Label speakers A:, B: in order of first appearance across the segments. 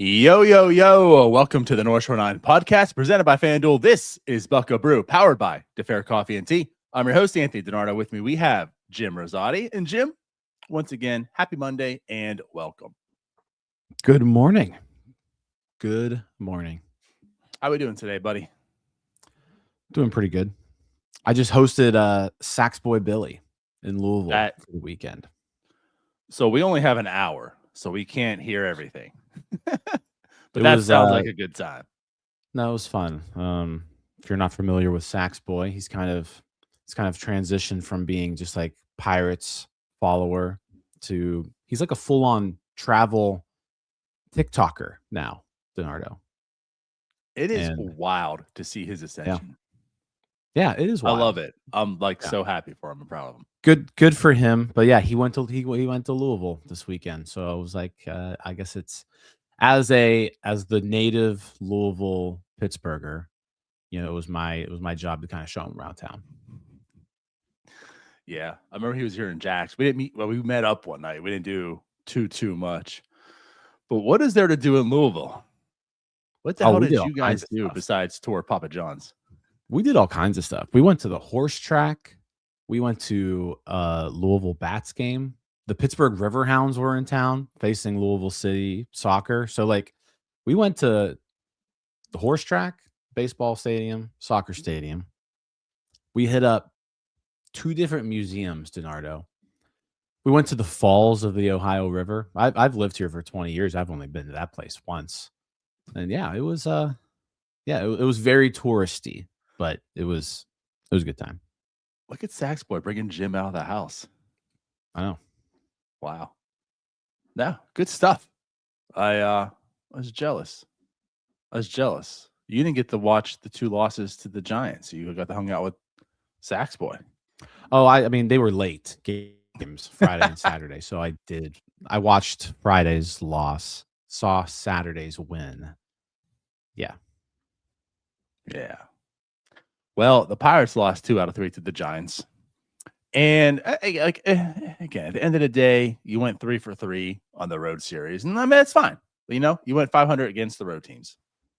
A: Yo, yo, yo. Welcome to the North Shore 9 podcast presented by FanDuel. This is Bucco Brew, powered by DeFair Coffee and Tea. I'm your host, Anthony DiNardo. With me, we have Jim Rosati. And Jim, once again, happy Monday and welcome.
B: Good morning. Good morning.
A: How are we doing today, buddy?
B: Doing pretty good. I just hosted Sax Boy Billy in Louisville for the weekend.
A: So we only have an hour, so we can't hear everything. But that sounds like a good time.
B: No, it was fun. If you're not familiar with Sax Boy, he's kind of transitioned from being just like Pirates follower to he's like a full-on travel TikToker now, DiNardo.
A: It is wild to see his ascension.
B: Yeah, it is wild.
A: I love it. I'm so happy for him and proud of him.
B: Good for him. But yeah, he went to Louisville this weekend. So I was like, I guess it's as the native Louisville Pittsburgher, it was my job to kind of show him around town.
A: Yeah, I remember he was here in Jax. We didn't meet. Well, we met up one night. We didn't do too much. But what is there to do in Louisville? What the hell did you guys do besides tour Papa John's?
B: We did all kinds of stuff. We went to the horse track. We went to Louisville Bats game. The Pittsburgh Riverhounds were in town facing Louisville City soccer. So we went to the horse track, baseball stadium, soccer stadium. We hit up 2 different museums, DiNardo. We went to the falls of the Ohio River. I've lived here for 20 years. I've only been to that place once. And yeah, it was it was very touristy, but it was a good time.
A: Look at Sax Boy bringing Jim out of the house.
B: I know.
A: Wow. No, good stuff. I was jealous. You didn't get to watch the 2 losses to the Giants. You got to hang out with Sax Boy.
B: Oh, I mean, they were late games, Friday and Saturday. So I watched Friday's loss, saw Saturday's win. Yeah.
A: Yeah. Well, the Pirates lost 2 out of 3 to the Giants. And again, at the end of the day, you went 3 for 3 on the road series. And I mean, that's fine. You went 500 against the road teams.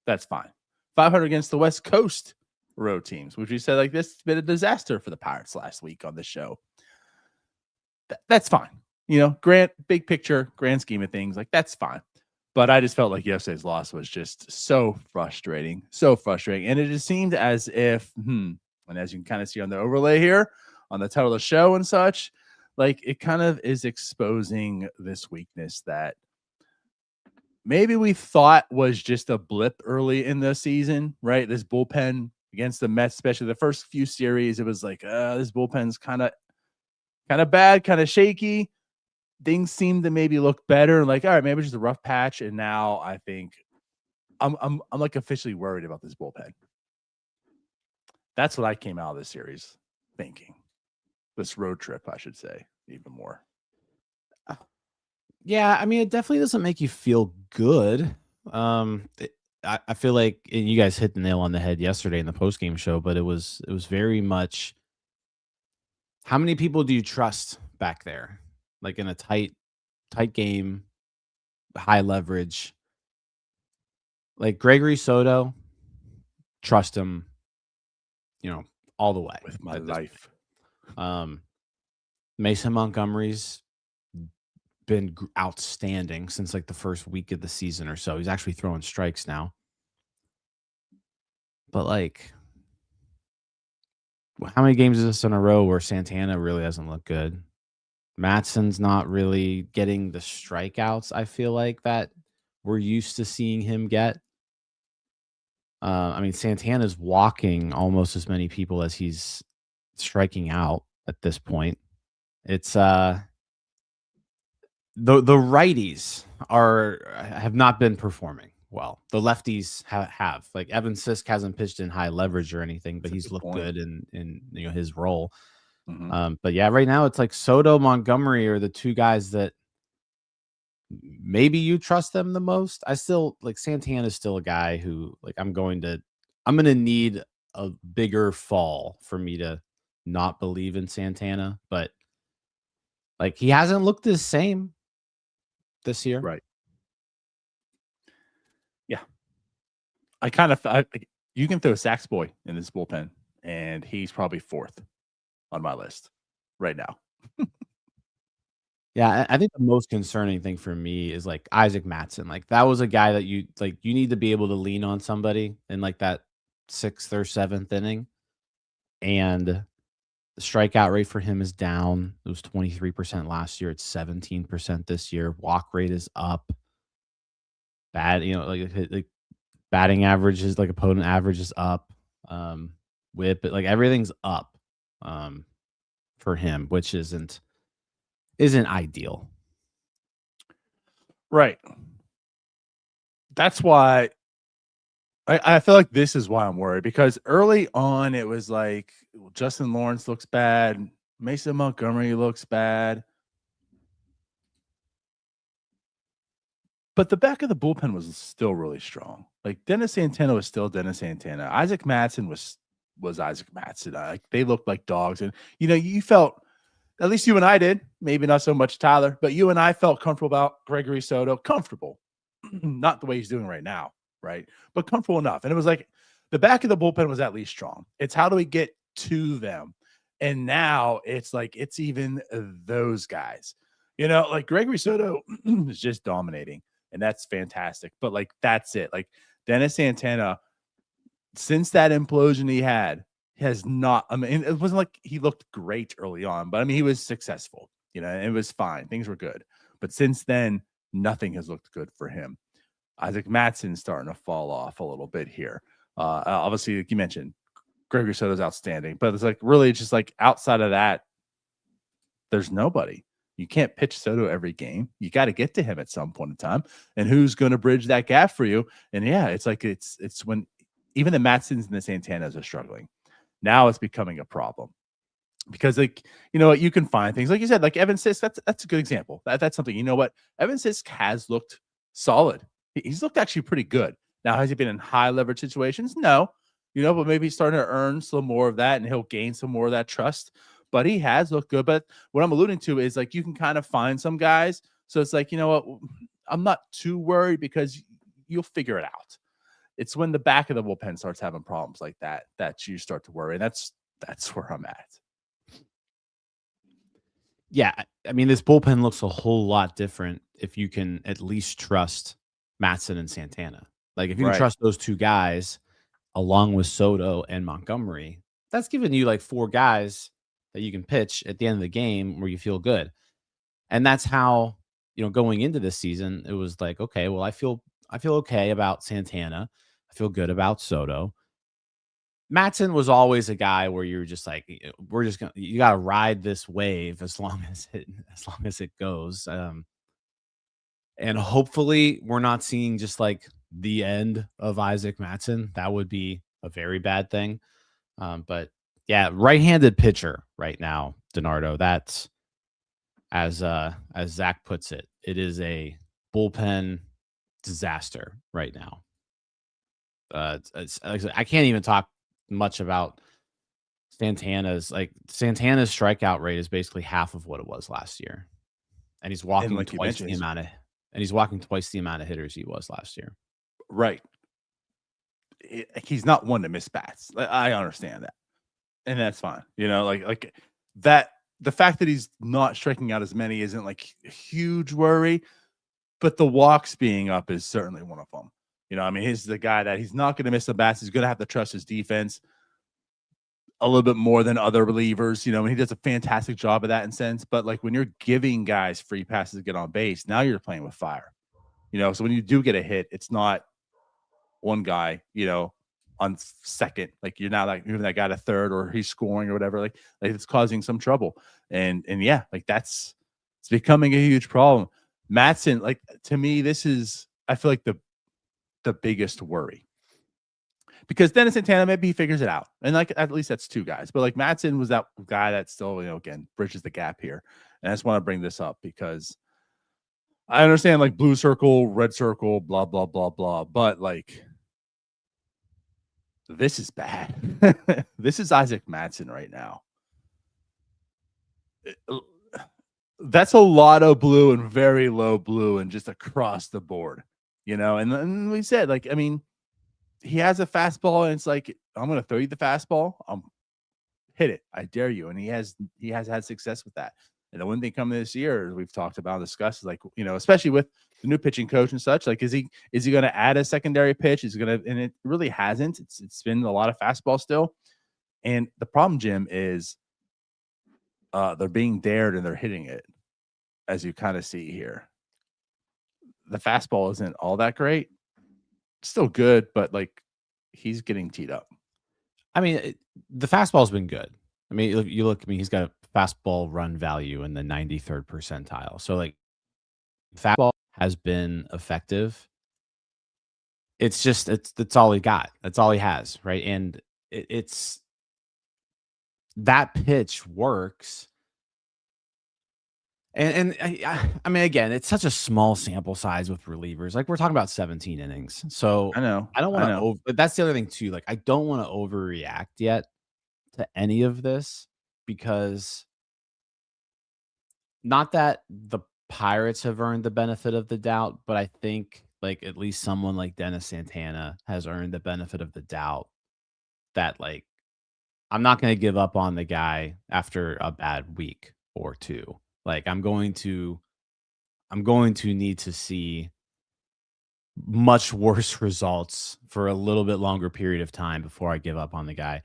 A: That's fine. 500 against the West Coast road teams, which we said this has been a disaster for the Pirates last week on this show. That's fine. Big picture, grand scheme of things, that's fine. But I just felt like yesterday's loss was just so frustrating. And it just seemed as if, and as you can kind of see on the overlay here, on the title of the show and such, it kind of is exposing this weakness that maybe we thought was just a blip early in the season, right? This bullpen against the Mets, especially the first few series, it was this bullpen's kind of bad, kind of shaky. Things seem to maybe look better. All right, maybe it's just a rough patch. And now I think I'm officially worried about this bullpen. That's what I came out of this series thinking. This road trip, I should say, even more.
B: Yeah, I mean, it definitely doesn't make you feel good. I feel like you guys hit the nail on the head yesterday in the postgame show, but it was very much, how many people do you trust back there? In a tight game, high leverage. Gregory Soto, trust him, all the way.
A: With my life.
B: Mason Montgomery's been outstanding since the first week of the season or so. He's actually throwing strikes now. But how many games is this in a row where Santana really doesn't look good? Matson's not really getting the strikeouts, I feel like, that we're used to seeing him get. I mean, Santana's walking almost as many people as he's striking out at this point. It's the righties have not been performing well. The lefties have. Evan Sisk hasn't pitched in high leverage or anything, but he's looked good in his role. Mm-hmm. But yeah, right now it's Soto, Montgomery are the 2 guys that maybe you trust them the most. I still Santana is still a guy who I'm going to need a bigger fall for me to not believe in Santana, but he hasn't looked the same this year.
A: Right. you can throw Sax Boy in this bullpen, and he's probably fourth on my list right now.
B: Yeah, I think the most concerning thing for me is, like, Isaac Mattson. Like, that was a guy that you need to be able to lean on somebody in, like, that 6th or 7th inning, and the strikeout rate for him is down. It was 23% last year, it's 17% this year. Walk rate is up. Bad, like batting average is, like, opponent average is up. Whip, like, everything's up, for him, which isn't ideal.
A: Right. That's why I feel like this is why I'm worried, because early on it was like Justin Lawrence looks bad, Mason Montgomery looks bad, but the back of the bullpen was still really strong. Like Dennis Santana was still Dennis Santana. Isaac Mattson was Isaac Mattson. Like they looked like dogs, and you felt, at least you and I did, maybe not so much Tyler, but you and I felt comfortable about Gregory Soto. Comfortable, not the way he's doing right now, right? But comfortable enough. And it was like the back of the bullpen was at least strong. It's how do we get to them? And now it's like it's even those guys. Like Gregory Soto is just dominating, and that's fantastic. But like that's it. Like Dennis Santana, since that implosion he had, has not. I mean, it wasn't like he looked great early on, but I mean, he was successful. It was fine. Things were good. But since then, nothing has looked good for him. Isaac Mattson's starting to fall off a little bit here. Obviously, like you mentioned, Gregory Soto's outstanding, but it's like really just like outside of that, there's nobody. You can't pitch Soto every game. You got to get to him at some point in time. And who's going to bridge that gap for you? And yeah, it's like it's when even the Mattsons and the Santanas are struggling. Now it's becoming a problem. Because like you can find things like you said, like Evan Sisk. That's a good example. That's something. You know what? Evan Sisk has looked solid. He's looked actually pretty good. Now, has he been in high leverage situations? No, but maybe he's starting to earn some more of that, and he'll gain some more of that trust. But he has looked good. But what I'm alluding to is like you can kind of find some guys. So it's like, you know what? I'm not too worried because you'll figure it out. It's when the back of the bullpen starts having problems like that you start to worry. And that's where I'm at.
B: Yeah, I mean, this bullpen looks a whole lot different if you can at least trust Mattson and Santana. Like, if you can trust those two guys along with Soto and Montgomery, that's giving you like 4 guys that you can pitch at the end of the game where you feel good. And that's how, going into this season, it was like, okay, well, I feel okay about Santana. I feel good about Soto. Mattson was always a guy where you're just like, you got to ride this wave as long as it goes. And hopefully we're not seeing just like the end of Isaac Mattson. That would be a very bad thing. But yeah, right-handed pitcher right now, DiNardo. That's as Zach puts it. It is a bullpen disaster right now. I can't even talk much about Santana's strikeout rate is basically half of what it was last year, and he's walking
A: like
B: twice the amount of hitters he was last year.
A: Right. He's not one to miss bats. I understand that, and that's fine. Like that. The fact that he's not striking out as many isn't like a huge worry, but the walks being up is certainly one of them. I mean, he's the guy that he's not going to miss the bats. He's going to have to trust his defense a little bit more than other relievers, and he does a fantastic job of that in sense. But like when you're giving guys free passes to get on base, now you're playing with fire, so when you do get a hit, it's not one guy, on second, like you're not like moving that guy to third or he's scoring or whatever, like it's causing some trouble. And yeah, like it's becoming a huge problem. Mattson, like to me, I feel like the biggest worry. Because Dennis Santana, maybe he figures it out. And like at least that's 2 guys. But like Mattson was that guy that still, again, bridges the gap here. And I just want to bring this up because I understand like blue circle, red circle, blah, blah, blah, blah. But like this is bad. This is Isaac Mattson right now. That's a lot of blue and very low blue and just across the board, and we said, like, I mean, he has a fastball, and it's like, I'm going to throw you the fastball. Hit it. I dare you. And he has had success with that. And the one thing coming this year, as we've talked about and discussed, is like, especially with the new pitching coach and such, like, is he going to add a secondary pitch? Is going to, and it really hasn't. It's been a lot of fastball still. And the problem, Jim, is they're being dared and they're hitting it, as you kind of see here. The fastball isn't all that great. Still good, but like, he's getting teed up.
B: I mean, the fastball's been good. I mean, you look. I mean, he's got a fastball run value in the 93rd percentile. So like, fastball has been effective. It's just that's all he got. That's all he has, right? And it's that pitch works. And I mean, again, it's such a small sample size with relievers. Like, we're talking about 17 innings. So
A: I know.
B: I don't want to but that's the other thing too. Like, I don't want to overreact yet to any of this, because not that the Pirates have earned the benefit of the doubt, but I think like at least someone like Dennis Santana has earned the benefit of the doubt that, like, I'm not going to give up on the guy after a bad week or two. Like, I'm going to need to see much worse results for a little bit longer period of time before I give up on the guy.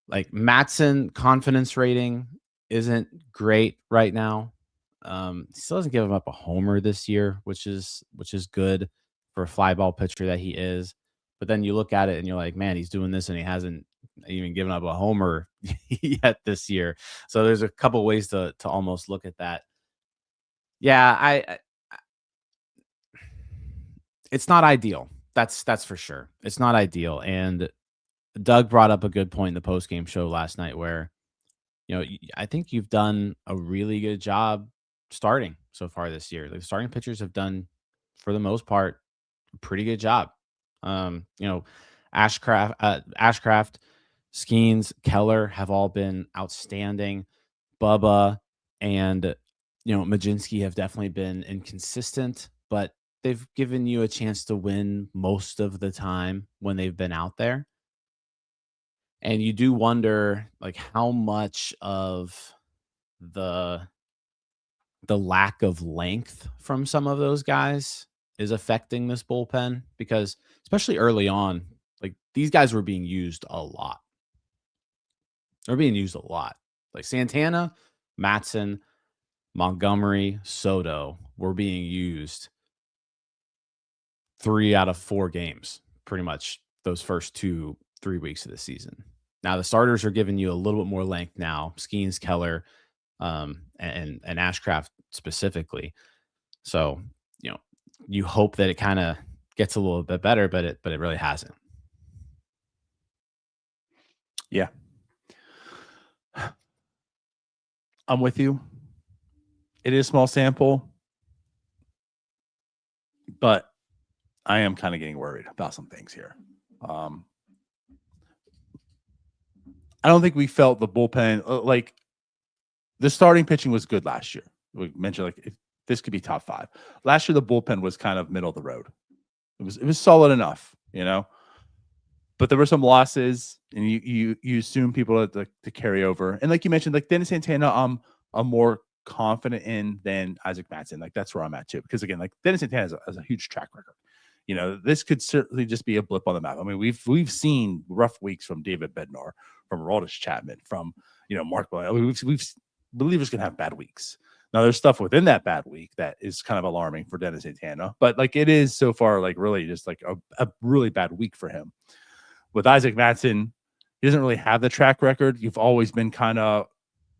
B: Like, Mattson confidence rating isn't great right now. He still hasn't given up a homer this year, which is good for a fly ball pitcher that he is. But then you look at it and you're like, man, he's doing this and he hasn't even given up a homer yet this year. So there's a couple ways to almost look at that. Yeah, I it's not ideal. That's for sure. It's not ideal. And Doug brought up a good point in the post-game show last night where, I think you've done a really good job starting so far this year. The starting pitchers have done, for the most part, a pretty good job. Ashcraft, Skenes, Keller have all been outstanding. Bubba and, Majinski have definitely been inconsistent, but they've given you a chance to win most of the time when they've been out there. And you do wonder, like, how much of the lack of length from some of those guys is affecting this bullpen, because especially early on, like, these guys were being used a lot. They're being used a lot. Like Santana, Mattson, Montgomery, Soto were being used 3 out of 4 games, pretty much those first 2-3 weeks of the season. Now the starters are giving you a little bit more length now, Skenes, Keller, and Ashcraft specifically. So, you hope that it kind of gets a little bit better, but it really hasn't.
A: Yeah. I'm with you. It is small sample, but I am kind of getting worried about some things here. I don't think we felt the bullpen, like, the starting pitching was good last year. We mentioned, like, if this could be top 5. Last year, the bullpen was kind of middle of the road. It was solid enough, but there were some losses, and you assume people to carry over. And like you mentioned, like Dennis Santana, I'm more confident in than Isaac Mattson. Like, that's where I'm at too, because again, like, Dennis Santana has a huge track record. This could certainly just be a blip on the map. I mean, we've seen rough weeks from David Bednar, from Aroldis Chapman, from Mark Boyd. I mean, we've believers can have bad weeks. Now, there's stuff within that bad week that is kind of alarming for Dennis Santana, but like, it is so far, like, really just like a really bad week for him. With Isaac Mattson, he doesn't really have the track record. You've always been kind of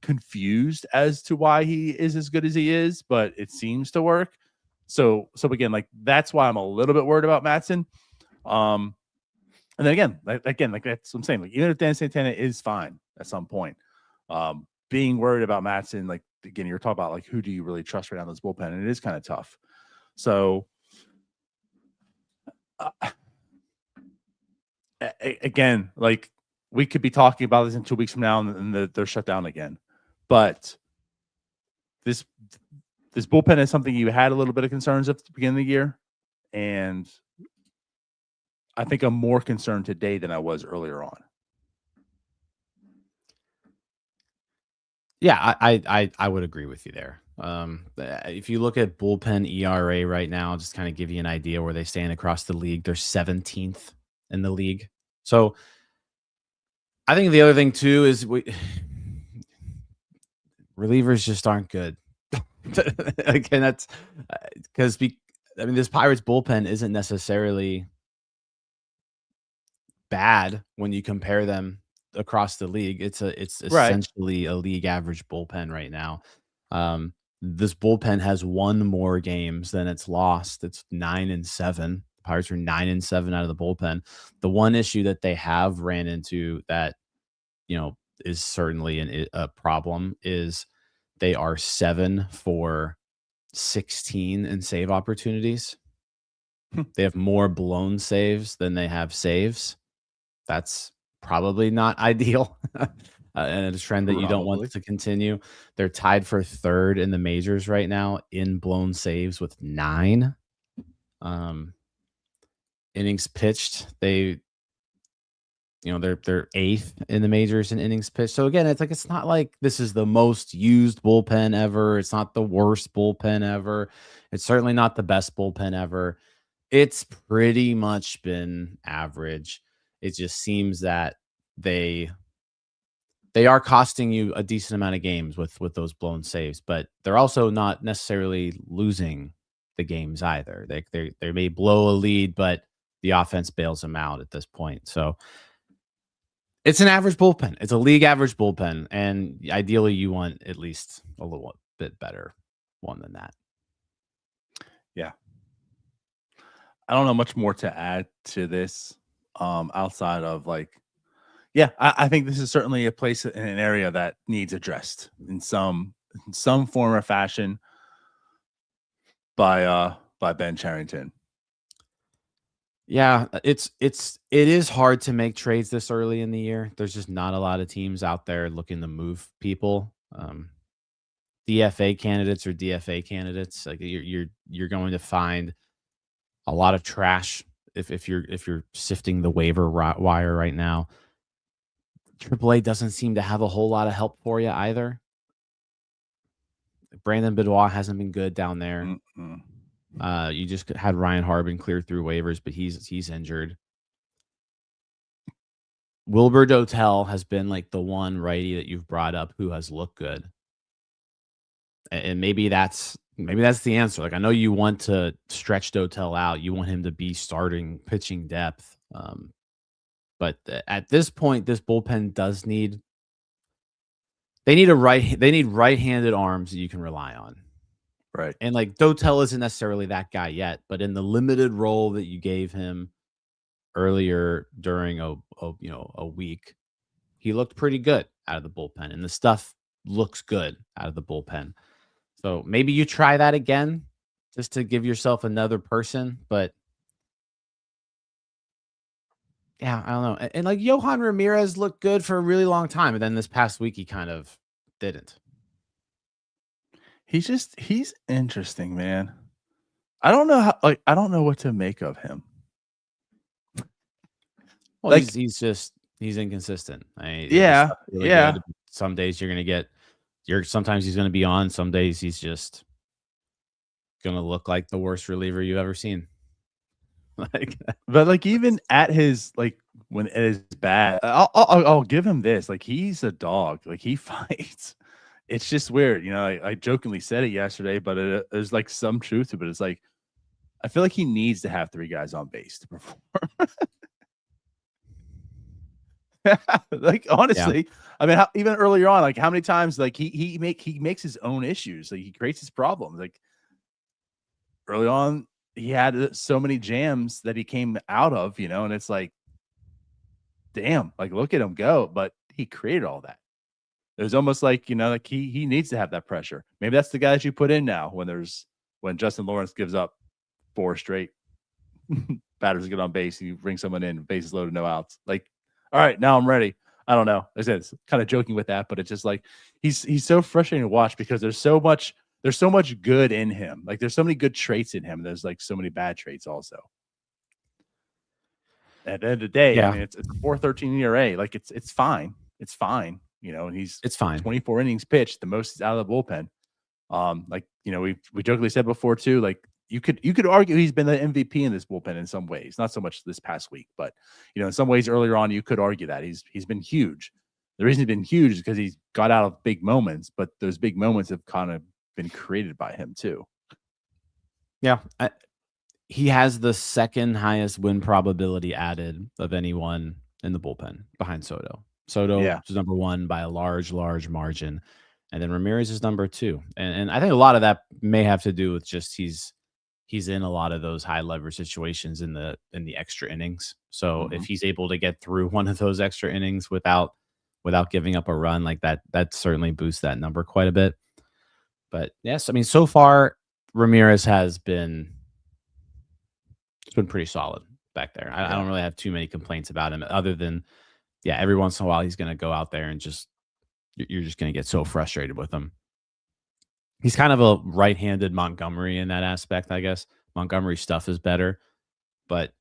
A: confused as to why he is as good as he is, but it seems to work. So again, like, that's why I'm a little bit worried about Mattson. And then again, like that's what I'm saying. Like, even if Dennis Santana is fine at some point, being worried about Mattson, like, again, you're talking about, like, who do you really trust right now in this bullpen? And it is kind of tough. So again, like, we could be talking about this in 2 weeks from now, and they're shut down again. But this bullpen is something you had a little bit of concerns at the beginning of the year, and I think I'm more concerned today than I was earlier on.
B: Yeah, I would agree with you there. If you look at bullpen ERA right now, just kind of give you an idea where they stand across the league. They're 17th in the league. So I think the other thing too is relievers just aren't good. Again, that's because I mean this Pirates bullpen isn't necessarily bad when you compare them across the league. It's
A: Right.
B: essentially a league average bullpen right now. This bullpen has won more games than it's lost. It's 9-7. The Pirates are 9-7 out of the bullpen. The one issue that they have ran into that is certainly a problem is they are 7 for 16 in save opportunities. They have more blown saves than they have saves. That's probably not ideal, and a trend that you don't want
A: Probably.
B: to continue. They're tied for 3rd in the majors right now in blown saves with 9. Innings pitched, they're 8th in the majors in innings pitched. So again, it's not like this is the most used bullpen ever. It's not the worst bullpen ever. It's certainly not the best bullpen ever. It's pretty much been average. It just seems that they are costing you a decent amount of games with those blown saves, but they're also not necessarily losing the games either. They may blow a lead, but the offense bails them out at this point. So it's an average bullpen. It's a league average bullpen, and ideally you want at least a little bit better one than that.
A: Yeah. I don't know much more to add to this outside of I think this is certainly a place in an area that needs addressed in some form or fashion by Ben Charrington.
B: Yeah, it is hard to make trades this early in the year. There's just not a lot of teams out there looking to move people. DFA candidates or DFA candidates, like you're going to find a lot of trash if you're sifting the waiver wire right now. AAA doesn't seem to have a whole lot of help for you either. Brandon Benoit hasn't been good down there. You just had Ryan Harbin clear through waivers, but he's injured. Wilbur Dotel has been like the one righty that you've brought up who has looked good. And maybe that's the answer. Like I know you want to stretch Dotel out. You want him to be starting pitching depth. But at this point, this bullpen does need right-handed arms that you can rely on.
A: Right.
B: And like Dotel isn't necessarily that guy yet, but in the limited role that you gave him earlier during a week, he looked pretty good out of the bullpen, and the stuff looks good out of the bullpen. So maybe you try that again just to give yourself another person, but yeah, I don't know. And like Johan Ramirez looked good for a really long time, and then this past week he kind of didn't.
A: He's interesting, man. I don't know I don't know what to make of him.
B: Well, he's inconsistent.
A: Yeah.
B: Really good. Some days you're gonna get sometimes he's gonna be on, some days he's just gonna look like the worst reliever you've ever seen.
A: But even at his when it is bad, I'll give him this. Like he's a dog. Like he fights. It's just weird, I jokingly said it yesterday, but there's like some truth to it. It's like I feel like he needs to have 3 guys on base to perform. Like honestly, yeah. I mean, even earlier on, like how many times like he makes his own issues. Like he creates his problems. Like early on, he had so many jams that he came out of, and it's like, damn, like look at him go. But he created all that. It was almost like, like he needs to have that pressure. Maybe that's the guy that you put in now when Justin Lawrence gives up 4 straight batters get on base, and you bring someone in, bases loaded, no outs. Like, all right, now I'm ready. I don't know. I said it's kind of joking with that, but it's just like he's so frustrating to watch because there's so much good in him. Like there's so many good traits in him. There's like so many bad traits also. At the end of the day, I
B: Yeah,
A: mean, it's a 4.13 ERA. Like it's fine. It's fine. And he's
B: it's fine.
A: 24 innings pitched, the most out of the bullpen. Like we jokingly said before too. Like you could argue he's been the MVP in this bullpen in some ways, not so much this past week, but in some ways earlier on you could argue that he's been huge. The reason he's been huge is because he's got out of big moments, but those big moments have kind of been created by him too.
B: Yeah, he has the second highest win probability added of anyone in the bullpen behind Soto. Soto
A: Yeah.
B: is number one by a large margin, and then Ramirez is number two. And I think a lot of that may have to do with just he's in a lot of those high leverage situations in the extra innings. So if he's able to get through one of those extra innings without giving up a run like that certainly boosts that number quite a bit. But yes, I mean, so far Ramirez has been pretty solid back there. I don't really have too many complaints about him other than, every once in a while he's going to go out there and just you're just going to get so frustrated with him. He's kind of a right-handed Montgomery in that aspect, I guess. Montgomery stuff is better, but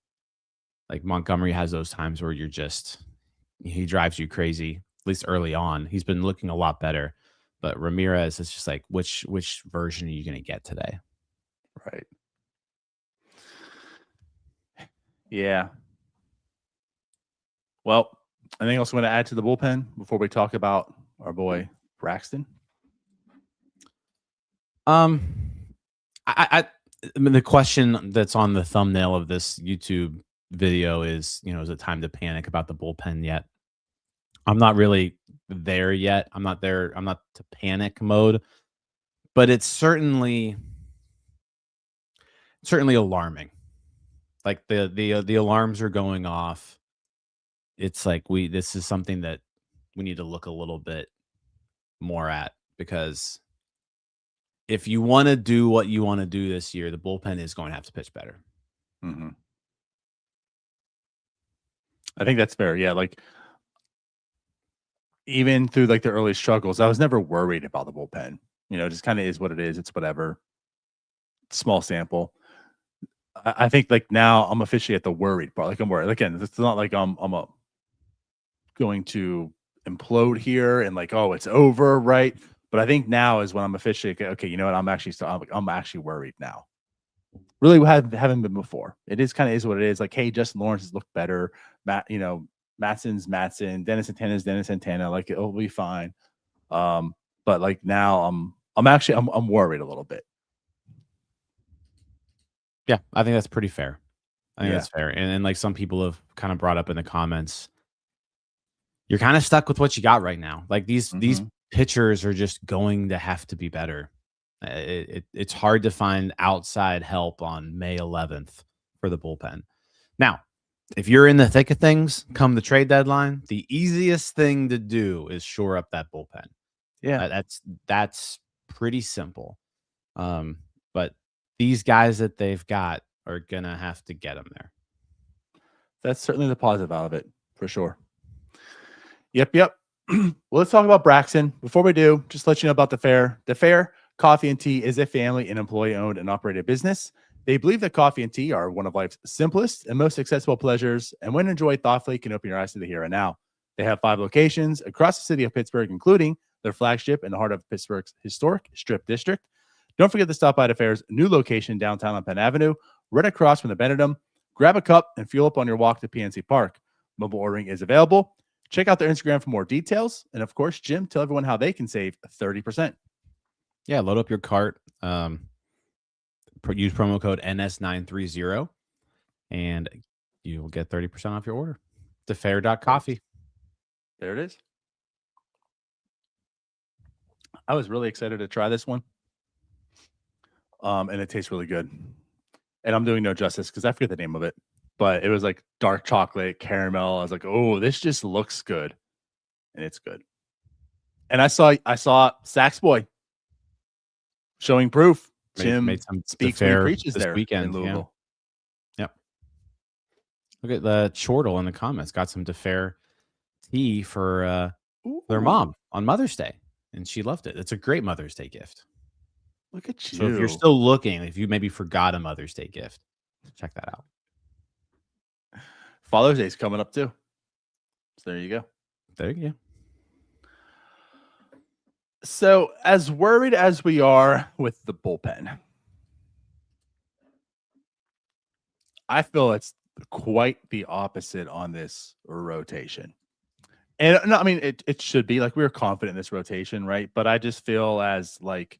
B: like Montgomery has those times where he drives you crazy. At least early on, he's been looking a lot better. But Ramirez is just like, which version are you going to get today?
A: Right. Yeah. Well, anything else you want to add to the bullpen before we talk about our boy Braxton?
B: I mean, the question that's on the thumbnail of this YouTube video is, is it time to panic about the bullpen yet? I'm not really there yet. I'm not there. I'm not to panic mode, but it's certainly alarming. Like the alarms are going off. It's like this is something that we need to look a little bit more at, because if you want to do what you want to do this year, the bullpen is going to have to pitch better.
A: I think that's fair. Yeah. Like even through like the early struggles, I was never worried about the bullpen. It just kind of is what it is. It's whatever. Small sample. I think like now I'm officially at the worried part. Like I'm worried. Again, it's not like I'm going to implode here and like, oh, it's over, right? But I think now is when I'm officially okay. You know what? I'm actually worried now. Really haven't been before. It is kind of is what it is. Like, hey, Justin Lawrence has looked better. Matson's Matson. Dennis Santana's Dennis Santana. Like it'll be fine. But like now I'm worried a little bit.
B: Yeah, I think that's pretty fair. I think that's fair. And like some people have kind of brought up in the comments, you're kind of stuck with what you got right now. Like these pitchers are just going to have to be better. It's hard to find outside help on May 11th for the bullpen. Now, if you're in the thick of things come the trade deadline, the easiest thing to do is shore up that bullpen.
A: Yeah,
B: that's pretty simple. But these guys that they've got are gonna have to get them there.
A: that's certainly the positive out of it for sure. Yep. Well, let's talk about Braxton. Before we do, just let you know about the Fair. The Fair Coffee and Tea is a family and employee-owned and operated business. They believe that coffee and tea are one of life's simplest and most accessible pleasures, and when enjoyed thoughtfully, can open your eyes to the here and now. They have 5 locations across the city of Pittsburgh, including their flagship in the heart of Pittsburgh's historic Strip District. Don't forget to stop by the Fair's new location downtown on Penn Avenue, right across from the Benedum. Grab a cup and fuel up on your walk to PNC Park. Mobile ordering is available. Check out their Instagram for more details. And of course, Jim, tell everyone how they can save 30%.
B: Yeah, load up your cart. Use promo code NS930 and you will get 30% off your order. Thefair.coffee.
A: There it is. I was really excited to try this one. And it tastes really good. And I'm doing no justice because I forget the name of it. But it was like dark chocolate, caramel. I was like, oh, this just looks good. And it's good. And I saw Sax Boy showing proof. Jim
B: made some
A: speaks when he preaches
B: this
A: there
B: weekend
A: in Louisville.
B: Yeah. Yep. Look at the Chortle in the comments. Got some DeFair tea for their mom on Mother's Day. And she loved it. It's a great Mother's Day gift.
A: Look at you.
B: So if you're still looking, if you maybe forgot a Mother's Day gift, check that out.
A: Father's Day's coming up too. So there you go.
B: There you go.
A: So as worried as we are with the bullpen, I feel it's quite the opposite on this rotation. And no, I mean it should be like we were confident in this rotation, right? But I just feel as like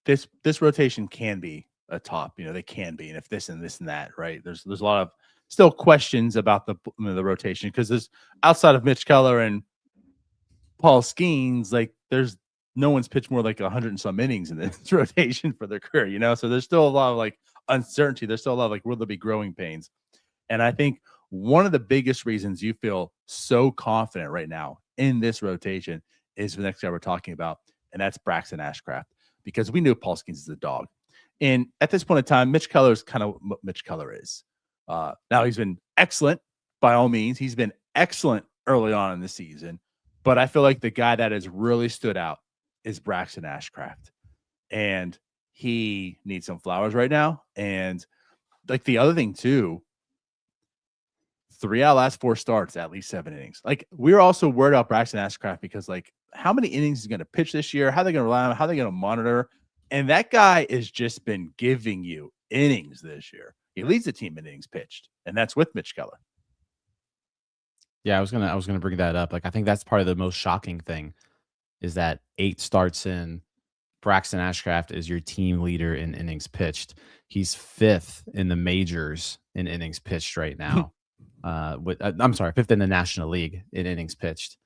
A: this rotation can be a top, they can be, and if this and this and that, right? There's a lot of still questions about the rotation because there's outside of Mitch Keller and Paul Skenes, like there's no one's pitched more like 100 and some innings in this rotation for their career, so there's still a lot of like uncertainty. There's still a lot of like, will there be growing pains? And I think one of the biggest reasons you feel so confident right now in this rotation is the next guy we're talking about, and that's Braxton Ashcraft, because we knew Paul Skenes is a dog. And at this point in time, Mitch Keller is kind of what Mitch Keller is. Now he's been excellent by all means. He's been excellent early on in the season, but I feel like the guy that has really stood out is Braxton Ashcraft, and he needs some flowers right now. And like the other thing too, 3 out of last 4 starts, at least 7 innings. Like we're also worried about Braxton Ashcraft because like how many innings is he going to pitch this year? How are they going to rely on him? How are they going to monitor? And that guy has just been giving you innings this year. He leads the team in innings pitched, and that's with Mitch Keller.
B: Yeah, I was gonna bring that up. Like I think that's part of the most shocking thing is that 8 starts in, Braxton Ashcraft is your team leader in innings pitched. He's 5th in the majors in innings pitched right now. I'm sorry, 5th in the National League in innings pitched.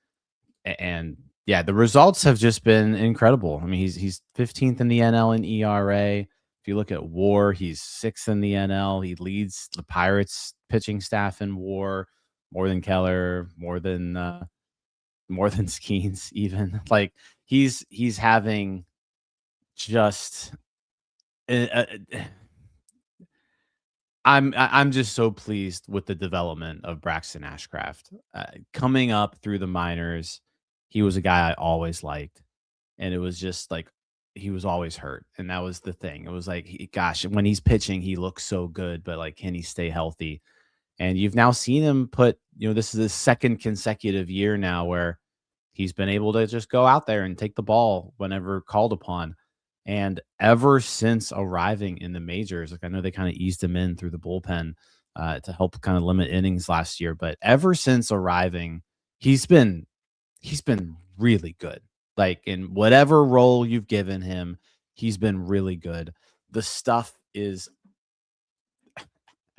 B: And yeah, the results have just been incredible. I mean, he's 15th in the NL in ERA. If you look at WAR, he's 6th in the NL. He leads the Pirates pitching staff in WAR, more than Keller, more than Skenes even. Like he's having just I'm just so pleased with the development of Braxton Ashcraft. Coming up through the minors, he was a guy I always liked, and it was just like he was always hurt, and that was the thing. It was like, gosh, when he's pitching, he looks so good, but like, can he stay healthy? And you've now seen him put, this is his 2nd consecutive year now where he's been able to just go out there and take the ball whenever called upon. And ever since arriving in the majors, like I know they kind of eased him in through the bullpen to help kind of limit innings last year, but ever since arriving, he's been really good. Like in whatever role you've given him, he's been really good. The stuff is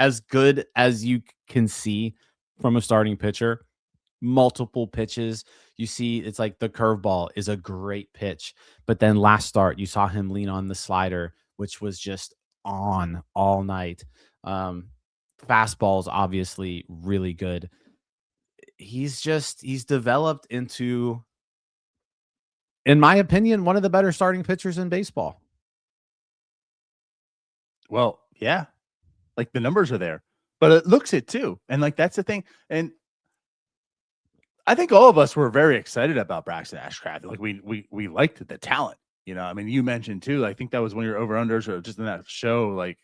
B: as good as you can see from a starting pitcher. Multiple pitches. You see, it's like the curveball is a great pitch, but then last start, you saw him lean on the slider, which was just on all night. Fastball is obviously really good. He's developed into, in my opinion, one of the better starting pitchers in baseball.
A: Well, yeah, like the numbers are there, but it looks it too. And like, that's the thing. And I think all of us were very excited about Braxton Ashcraft. Like we liked the talent. I mean, you mentioned too, I think that was one of your over-unders or just in that show, like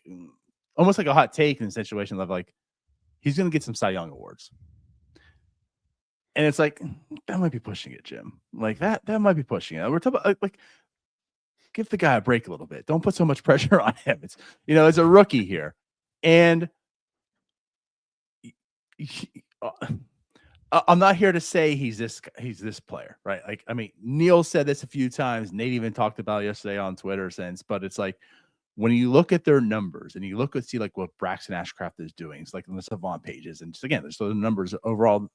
A: almost like a hot take in the situation of like, he's going to get some Cy Young awards. And it's like, that might be pushing it, Jim. Like that might be pushing it. We're talking about like give the guy a break a little bit. Don't put so much pressure on him. It's, it's a rookie here. And I'm not here to say he's this player, right? Like, I mean, Neil said this a few times. Nate even talked about it yesterday on Twitter but it's like, when you look at their numbers and you look at see like what Braxton Ashcraft is doing, it's like on the Savant pages. And just again, there's the numbers overall.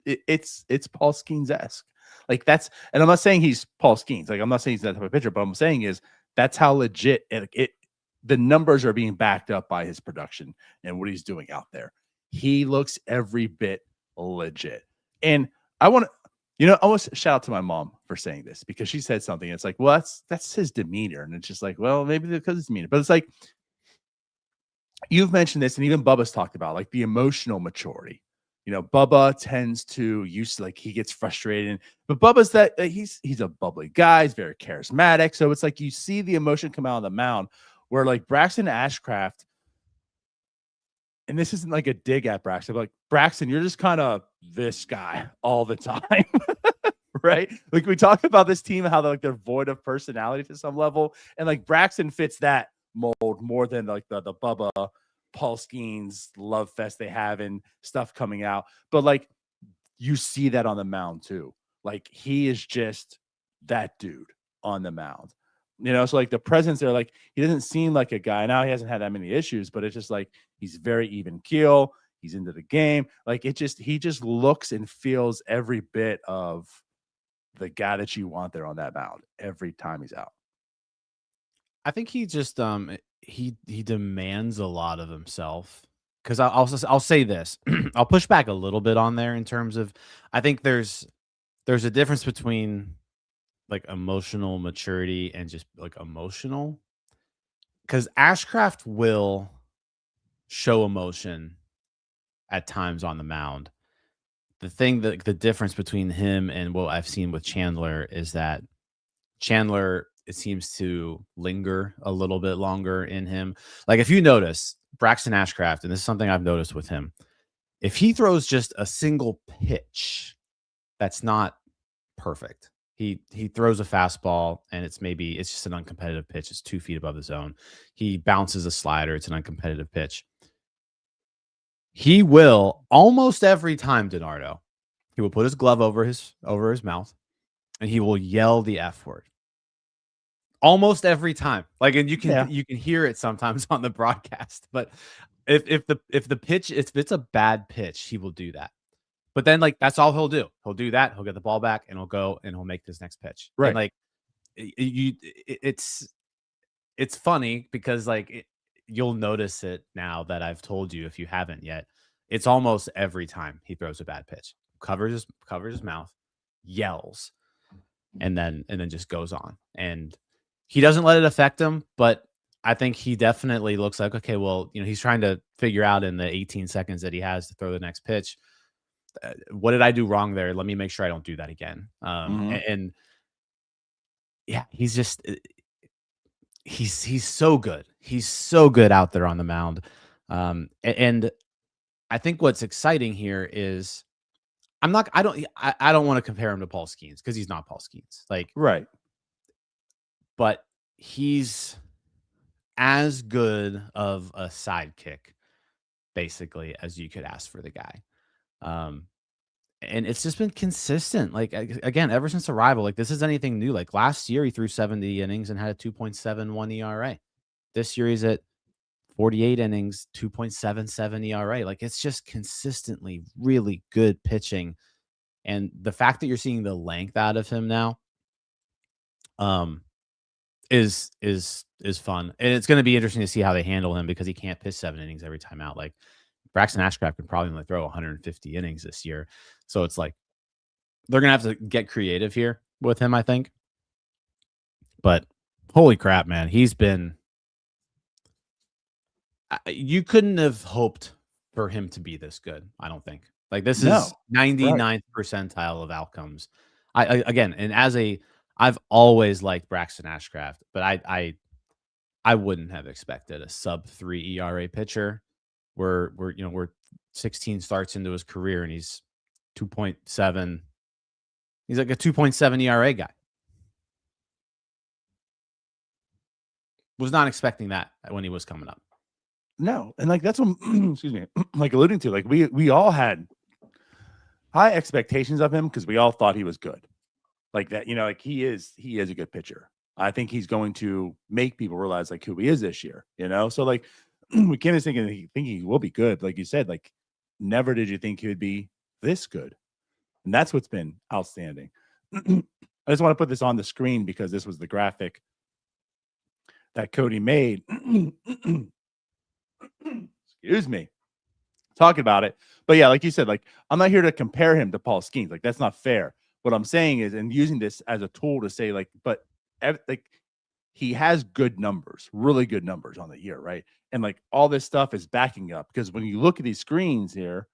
A: It's Paul Skenes-esque. Like that's, and I'm not saying he's Paul Skenes. Like I'm not saying he's that type of pitcher, but I'm saying is that's how legit the numbers are being backed up by his production and what he's doing out there. He looks every bit legit. And I want to, I want to shout out to my mom for saying this because she said something. It's like, well, that's his demeanor. And it's just like, well, maybe because it's demeanor, but it's like, you've mentioned this and even Bubba's talked about like the emotional maturity. Bubba tends to like he gets frustrated, but Bubba's that he's a bubbly guy. He's very charismatic. So it's like, you see the emotion come out of the mound where like Braxton Ashcraft, and this isn't like a dig at Braxton, but like Braxton, you're just kind of this guy all the time. Right? Like we talk about this team, how they're void of personality to some level. And like Braxton fits that mold more than like the Bubba, Paul Skenes love fest they have and stuff coming out. But like you see that on the mound too. Like he is just that dude on the mound. So like the presence there, like he doesn't seem like a guy. Now he hasn't had that many issues, but it's just like he's very even keel. He's into the game. Like he just looks and feels every bit of the guy that you want there on that mound every time he's out.
B: I think he just he demands a lot of himself. Because I'll say this, I'll push back a little bit on there in terms of I think there's a difference between like emotional maturity and just like emotional. Because Ashcraft will show emotion at times on the mound. The difference between him and what I've seen with Chandler is that Chandler, it seems to linger a little bit longer in him. Like if you notice Braxton Ashcraft, and this is something I've noticed with him, if he throws just a single pitch that's not perfect, he throws a fastball and it's just an uncompetitive pitch. It's 2 feet above the zone. He bounces a slider. It's an uncompetitive pitch. He will almost every time, Donardo, he will put his glove over his mouth and he will yell the F word. Almost every time. Like, and you can hear it sometimes on the broadcast, but if it's a bad pitch, he will do that. But then like that's all he'll do. He'll do that, he'll get the ball back and he'll go and he'll make this next pitch.
A: Right.
B: And like it's funny because like you'll notice it now that I've told you if you haven't yet. It's almost every time he throws a bad pitch. Covers his mouth, yells, and then just goes on. And he doesn't let it affect him, but I think he definitely looks like, okay, well, he's trying to figure out in the 18 seconds that he has to throw the next pitch, what did I do wrong there? Let me make sure I don't do that again. And yeah, he's just he's so good. He's so good out there on the mound. And I think what's exciting here is I don't want to compare him to Paul Skenes because he's not Paul Skenes. Like,
A: right.
B: But he's as good of a sidekick, basically, as you could ask for the guy. And it's just been consistent. Like, again, ever since arrival, like this is anything new. Like last year, he threw 70 innings and had a 2.71 ERA. This year, he's at 48 innings, 2.77 ERA. Like it's just consistently really good pitching. And the fact that you're seeing the length out of him now, is fun. And it's going to be interesting to see how they handle him because he can't pitch 7 innings every time out. Like Braxton Ashcraft could probably only throw 150 innings this year. So it's like they're going to have to get creative here with him, I think. But holy crap, man, he's been you couldn't have hoped for him to be this good, I don't think. Like this is 99th percentile of outcomes. Again, and I've always liked Braxton Ashcraft, but I wouldn't have expected a sub 3 ERA pitcher. We're 16 starts into his career and he's 2.7. He's like a 2.7 ERA guy. Was not expecting that when he was coming up.
A: No, and like that's what excuse me, like alluding to, like we all had high expectations of him because we all thought he was good. Like that, like he is a good pitcher. I think he's going to make people realize like who he is this year, So like we came in thinking he will be good. Like you said, like never did you think he would be this good. And that's what's been outstanding. I just want to put this on the screen because this was the graphic that Cody made. Excuse me. Talking about it. But yeah, like you said, like I'm not here to compare him to Paul Skenes. Like that's not fair. What I'm saying is, and using this as a tool to say, like, but like he has good numbers, really good numbers on the year, right? And like all this stuff is backing up because when you look at these screens here,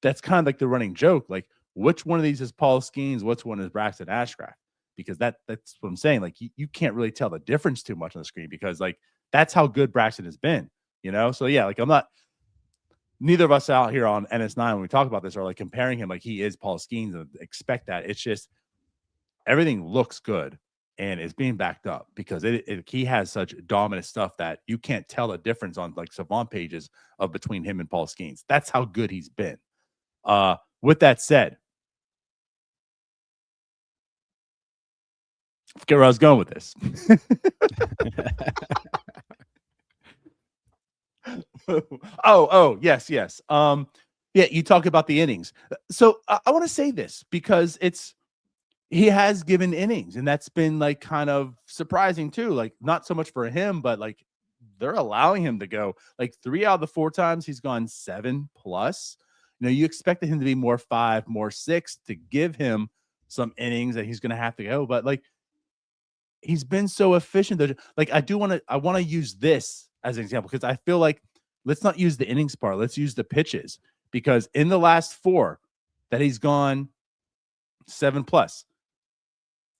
A: that's kind of like the running joke. Like, which one of these is Paul Skenes? Which one is Braxton Ashcraft? Because that's what I'm saying. Like, you can't really tell the difference too much on the screen because like that's how good Braxton has been, So yeah, like I'm not neither of us out here on NS9 when we talk about this are like comparing him like he is Paul Skenes and expect that. It's just everything looks good and it's being backed up because he has such dominant stuff that you can't tell a difference on like Savant pages of between him and Paul Skenes. That's how good he's been. With that said, I forget where I was going with this. Yes. Yeah, you talk about the innings. So I want to say this because he has given innings, and that's been like kind of surprising too. Like not so much for him, but like they're allowing him to go like 3 out of the 4 times he's gone 7+. You know, you expected him to be more 5, more 6 to give him some innings that he's going to have to go, but like he's been so efficient. Like I want to use this as an example because I feel like let's not use the innings part. Let's use the pitches because in the last 4 that he's gone 7+,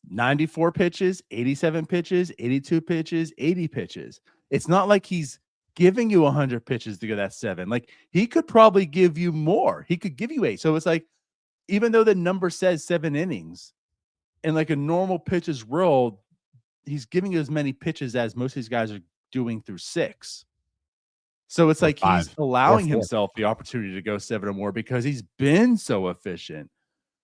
A: 94 pitches, 87 pitches, 82 pitches, 80 pitches. It's not like he's giving you 100 pitches to go that 7. Like he could probably give you more. He could give you 8. So it's like, even though the number says 7 innings in like a normal pitches world, he's giving you as many pitches as most of these guys are doing through 6. So it's like
B: 5,
A: he's allowing
B: 4.
A: himself the opportunity to go 7 or more because he's been so efficient.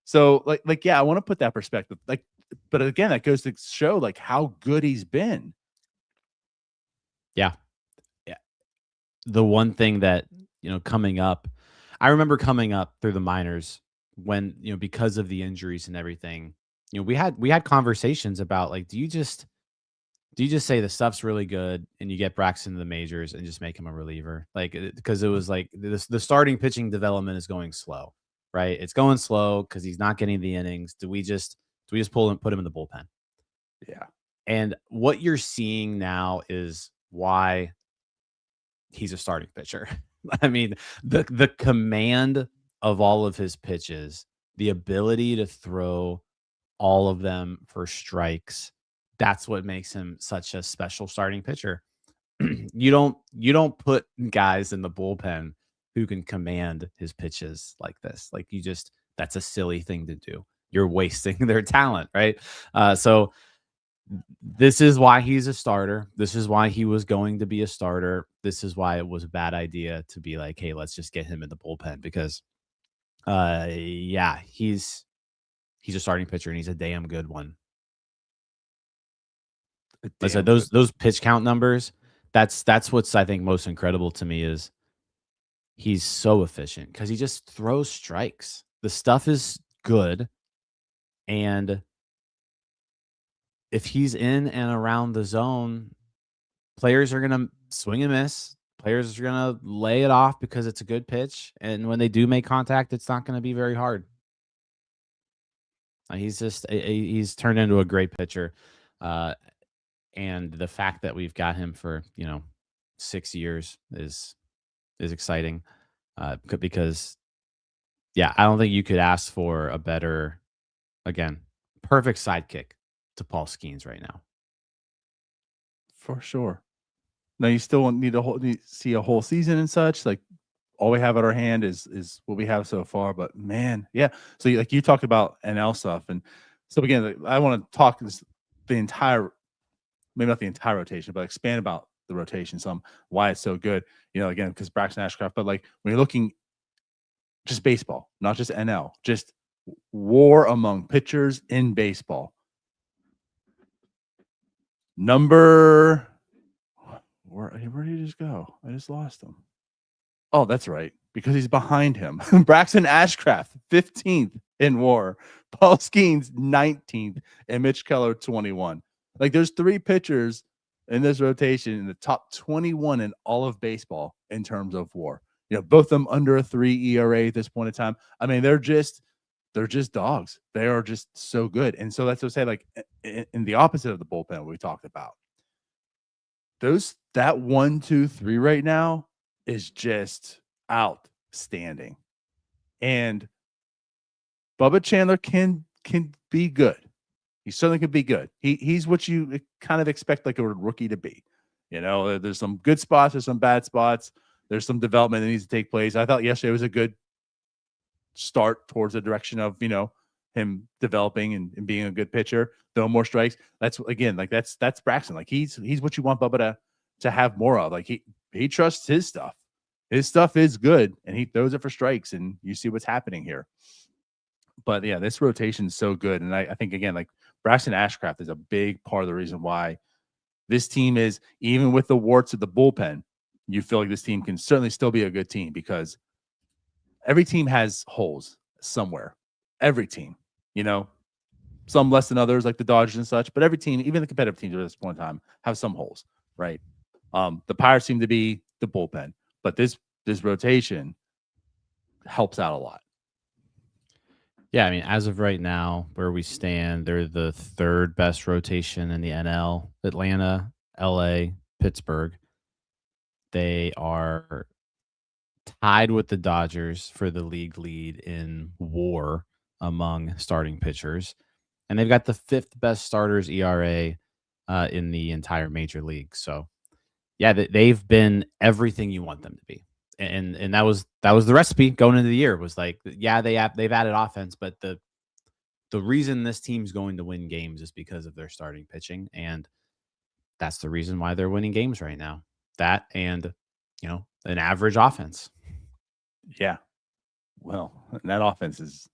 A: So like, yeah, I want to put that perspective. Like, but again, that goes to show like how good he's been.
B: Yeah. The one thing that, coming up, I remember coming up through the minors when, because of the injuries and everything, we had conversations about like, do you just say the stuff's really good and you get Braxton to the majors and just make him a reliever? Like, because it was like the starting pitching development is going slow, right? It's going slow because he's not getting the innings. Do we just pull him, put him in the bullpen?
A: Yeah.
B: And what you're seeing now is why he's a starting pitcher. I mean, the command of all of his pitches, the ability to throw all of them for strikes, that's what makes him such a special starting pitcher. You don't put guys in the bullpen who can command his pitches like this. Like that's a silly thing to do. You're wasting their talent, right? So this is why he's a starter. This is why he was going to be a starter. This is why it was a bad idea to be like, hey, let's just get him in the bullpen because yeah, he's a starting pitcher and he's a damn good one. Listen, those pitch count numbers, that's what's I think most incredible to me is he's so efficient because he just throws strikes. The stuff is good, and if he's in and around the zone, players are gonna swing and miss. Players are gonna lay it off because it's a good pitch, and when they do make contact, it's not gonna be very hard. He's turned into a great pitcher. And the fact that we've got him for 6 years is exciting because yeah, I don't think you could ask for a better, again, perfect sidekick to Paul Skenes right now.
A: For sure. Now you still need to see a whole season and such. Like all we have at our hand is what we have so far. But man, yeah. So like you talked about NL stuff, and so again, I want to talk the entire. Maybe not the entire rotation, but expand about the rotation some, why it's so good. Again, because Braxton Ashcraft, but like when you're looking just baseball, not just NL, just war among pitchers in baseball. Where did he just go? I just lost him. Oh, that's right. Because he's behind him. Braxton Ashcraft, 15th in WAR. Paul Skenes, 19th, and Mitch Keller, 21. Like there's 3 pitchers in this rotation in the top 21 in all of baseball in terms of WAR. Both of them under a 3 ERA at this point in time. I mean, they're just dogs. They are just so good. And so that's what I say, like in the opposite of the bullpen we talked about. That 1, 2, 3 right now is just outstanding. And Bubba Chandler can be good. He certainly could be good. He's what you kind of expect like a rookie to be. There's some good spots, there's some bad spots. There's some development that needs to take place. I thought yesterday was a good start towards the direction of, him developing and being a good pitcher, throw more strikes. That's again, like that's Braxton. Like he's what you want Bubba to have more of. Like he trusts his stuff. His stuff is good, and he throws it for strikes, and you see what's happening here. But yeah, this rotation is so good. And I think again, like Braxton Ashcraft is a big part of the reason why this team is, even with the warts of the bullpen, you feel like this team can certainly still be a good team, because every team has holes somewhere. Every team, some less than others, like the Dodgers and such, but every team, even the competitive teams at this point in time, have some holes, right? The Pirates seem to be the bullpen, but this rotation helps out a lot.
B: Yeah, I mean, as of right now, where we stand, they're the third best rotation in the NL. Atlanta, LA, Pittsburgh. They are tied with the Dodgers for the league lead in WAR among starting pitchers. And they've got the fifth best starters ERA in the entire major league. So, yeah, they've been everything you want them to be. And that was the recipe going into the year, was like, yeah, they've added offense, but the reason this team's going to win games is because of their starting pitching, and that's the reason why they're winning games right now. That and an average offense.
A: Yeah, well, that offense is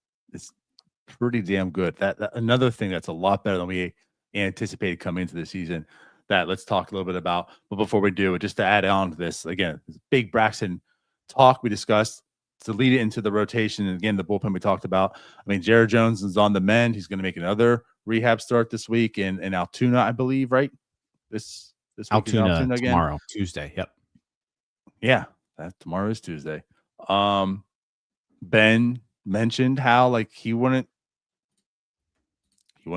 A: pretty damn good. That another thing that's a lot better than we anticipated coming into the season. That let's talk a little bit about. But before we do, just to add on to this, again, this big Braxton talk we discussed to lead it into the rotation. And again, the bullpen we talked about. I mean, Jared Jones is on the mend. He's going to make another rehab start this week in Altoona, I believe, right? This week
B: Altoona
A: again.
B: Tomorrow, Tuesday. Yep.
A: Yeah, tomorrow is Tuesday. Ben mentioned how like he wouldn't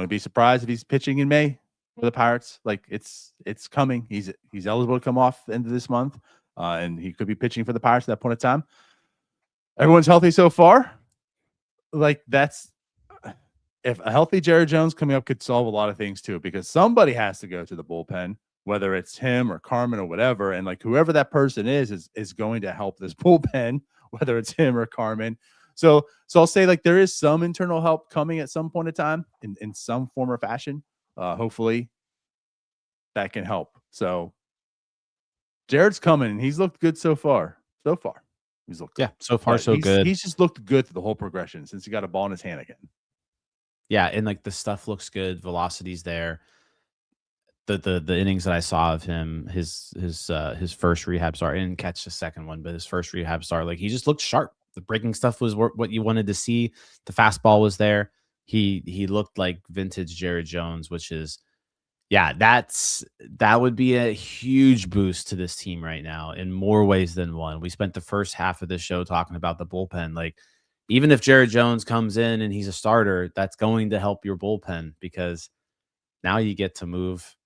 A: be surprised if he's pitching in May for the Pirates. Like it's coming. He's eligible to come off the end of this month, and he could be pitching for the Pirates at that point in time. Everyone's healthy so far. Like that's, if a healthy Jared Jones coming up could solve a lot of things too, because somebody has to go to the bullpen, whether it's him or Carmen or whatever, and like whoever that person is going to help this bullpen, whether it's him or Carmen. So I'll say like there is some internal help coming at some point in time in some form or fashion. Hopefully that can help. So Jared's coming, and he's looked good so far. He's looked good.
B: So far so good.
A: He's just looked good through the whole progression since he got a ball in his hand again.
B: Yeah, and like the stuff looks good, velocity's there. The innings that I saw of him, his first rehab start, I didn't catch the second one, but his first rehab start, like he just looked sharp. The breaking stuff was what you wanted to see. The fastball was there. He looked like vintage Jared Jones, which is, yeah, that would be a huge boost to this team right now in more ways than one. We spent the first half of this show talking about the bullpen. Like, even if Jared Jones comes in and he's a starter, that's going to help your bullpen, because now you get to move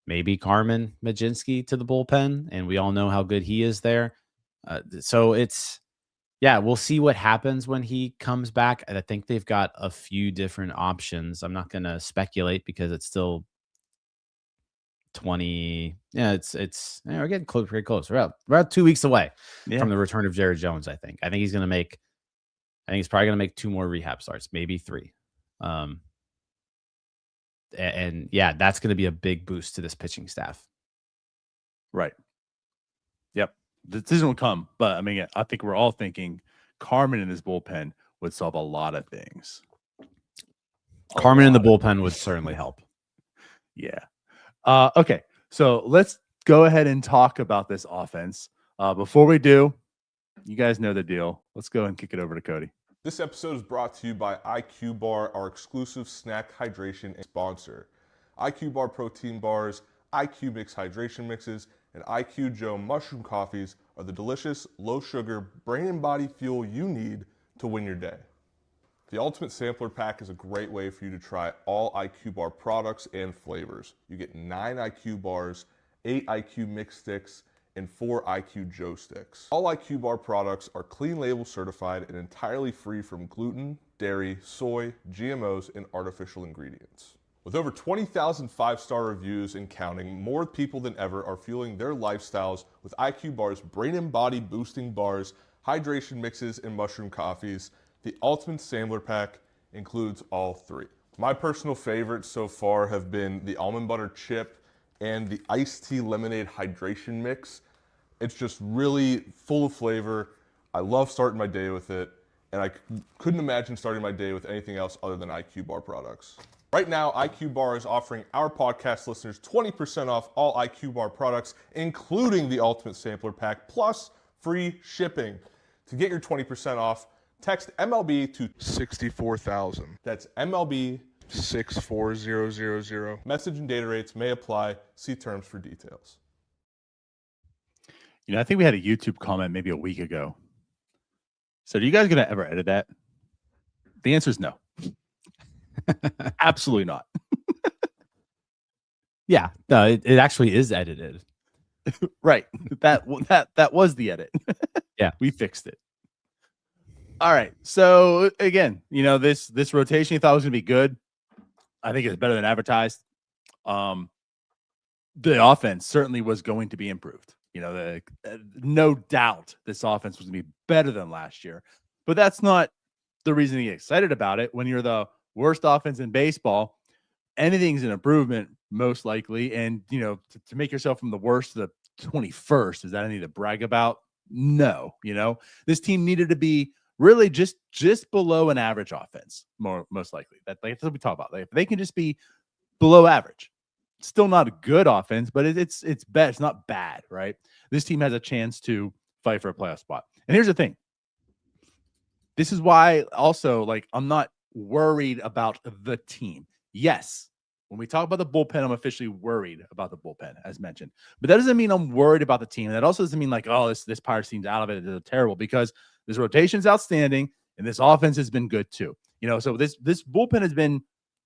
B: maybe Carmen Majinski to the bullpen, and we all know how good he is there. So we'll see what happens when he comes back. And I think they've got a few different options. I'm not going to speculate because it's still 20. Yeah, we're getting close, pretty close. We're about 2 weeks away from the return of Jared Jones. I think he's probably going to make 2 more rehab starts, maybe 3. And yeah, that's going to be a big boost to this pitching staff.
A: Right. Yep. The decision will come, but I mean, I think we're all thinking Carmen in his bullpen would solve a lot of things.
B: Carmen in the bullpen would certainly help.
A: Yeah. Okay. So let's go ahead and talk about this offense. Before we do, you guys know the deal. Let's go and kick it over to Cody.
C: This episode is brought to you by IQ Bar, our exclusive snack hydration sponsor. IQ Bar protein bars, IQ Mix hydration mixes, and IQ Joe mushroom coffees are the delicious, low-sugar, brain and body fuel you need to win your day. The Ultimate Sampler Pack is a great way for you to try all IQ Bar products and flavors. You get 9 IQ bars, 8 IQ Mix sticks, and 4 IQ Joe sticks. All IQ Bar products are clean label certified and entirely free from gluten, dairy, soy, GMOs, and artificial ingredients. With over 20,000 5-star reviews and counting, more people than ever are fueling their lifestyles with IQ Bar's brain and body boosting bars, hydration mixes, and mushroom coffees. The Ultimate Sampler Pack includes all three. My personal favorites so far have been the almond butter chip and the iced tea lemonade hydration mix. It's just really full of flavor. I love starting my day with it, and I couldn't imagine starting my day with anything else other than IQ Bar products. Right now, IQ Bar is offering our podcast listeners 20% off all IQ Bar products, including the Ultimate Sampler Pack, plus free shipping. To get your 20% off, text MLB to 64,000. That's MLB 64000. Message and data rates may apply. See terms for details.
A: You know, I think we had a YouTube comment maybe a week ago. So are you guys going to ever edit that? The answer is no. Absolutely not.
B: Yeah, no, it actually is edited.
A: Right. That was the edit.
B: Yeah.
A: We fixed it. All right. So again, you know, this rotation you thought was going to be good. I think it's better than advertised. The offense certainly was going to be improved. You know, no doubt this offense was going to be better than last year. But that's not the reason to get excited about it. When you're the worst offense in baseball, anything's an improvement, most likely. And, you know, to make yourself from the worst to the 21st, is that anything to brag about? No. You know, this team needed to be really just below an average offense, most likely. That's what we talk about. Like, if they can just be below average, still not a good offense, but it's bad. It's not bad, right? This team has a chance to fight for a playoff spot. And here's the thing. This is why also, like, I'm not worried about the team. Yes, when we talk about the bullpen, I'm officially worried about the bullpen, as mentioned. But that doesn't mean I'm worried about the team. And that also doesn't mean like, oh, this Pirates team's out of it. They're terrible, because this rotation's outstanding and this offense has been good too. You know, so this bullpen has been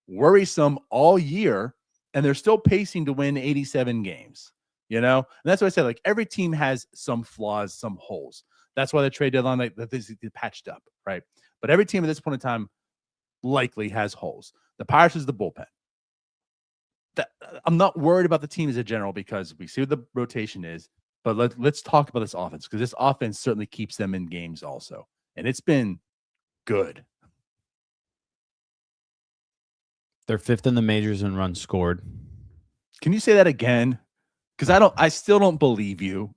A: worrisome all year, and they're still pacing to win 87 games. You know, and that's what I said. Like, every team has some flaws, some holes. That's why the trade deadline, like, that is patched up, right? But every team at this point in time likely has holes. The Pirates is the bullpen. I'm not worried about the team as a general, because we see what the rotation is. But let's talk about this offense, because this offense certainly keeps them in games also, and it's been good.
B: They're fifth in the majors in runs scored.
A: Can you say that again? Because I still don't believe you.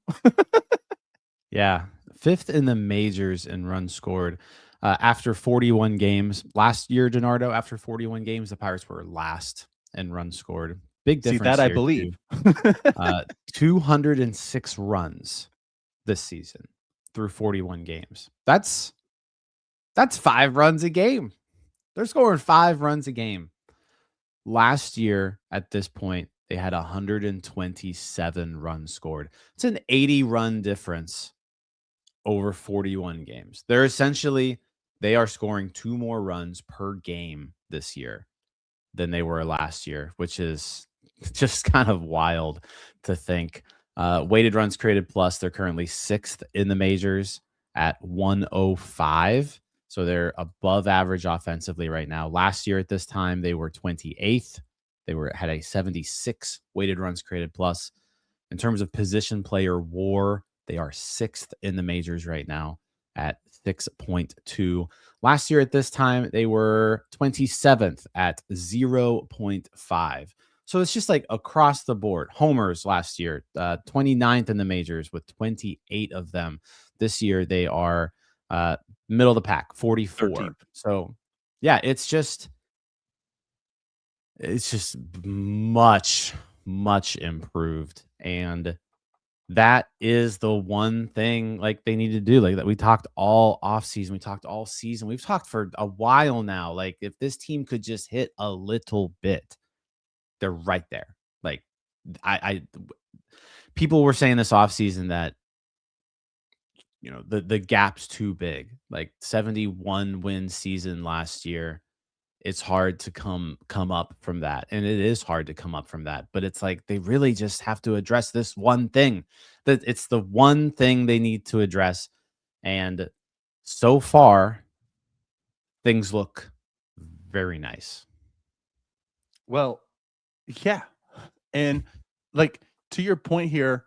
B: Yeah, fifth in the majors in runs scored. After 41 games last year, Gennardo, after 41 games, the Pirates were last in runs scored. Big difference.
A: See, that I believe.
B: 206 runs this season through 41 games. That's 5 runs a game. They're scoring 5 runs a game. Last year at this point, they had 127 runs scored. It's an 80-run difference over 41 games. They are scoring 2 more runs per game this year than they were last year, which is just kind of wild to think. Weighted runs created plus, they're currently 6th in the majors at 105. So they're above average offensively right now. Last year at this time, they were 28th. They had a 76 weighted runs created plus. In terms of position player WAR, they are 6th in the majors right now at 6.2. Last year at this time, they were 27th at 0.5. So it's just like across the board. Homers last year, 29th in the majors with 28 of them. This year, they are middle of the pack, 44.
A: 13th.
B: So yeah, it's just much, much improved. And that is the one thing like they need to do. Like that we talked all offseason, we talked all season. We've talked for a while now. Like if this team could just hit a little bit, they're right there. Like people were saying this offseason that, you know, the gap's too big. Like 71 win season last year. It's hard to come up from that. And it is hard to come up from that. But it's like they really just have to address this one thing. That it's the one thing they need to address. And so far, things look very nice.
A: Well, yeah. And like to your point here,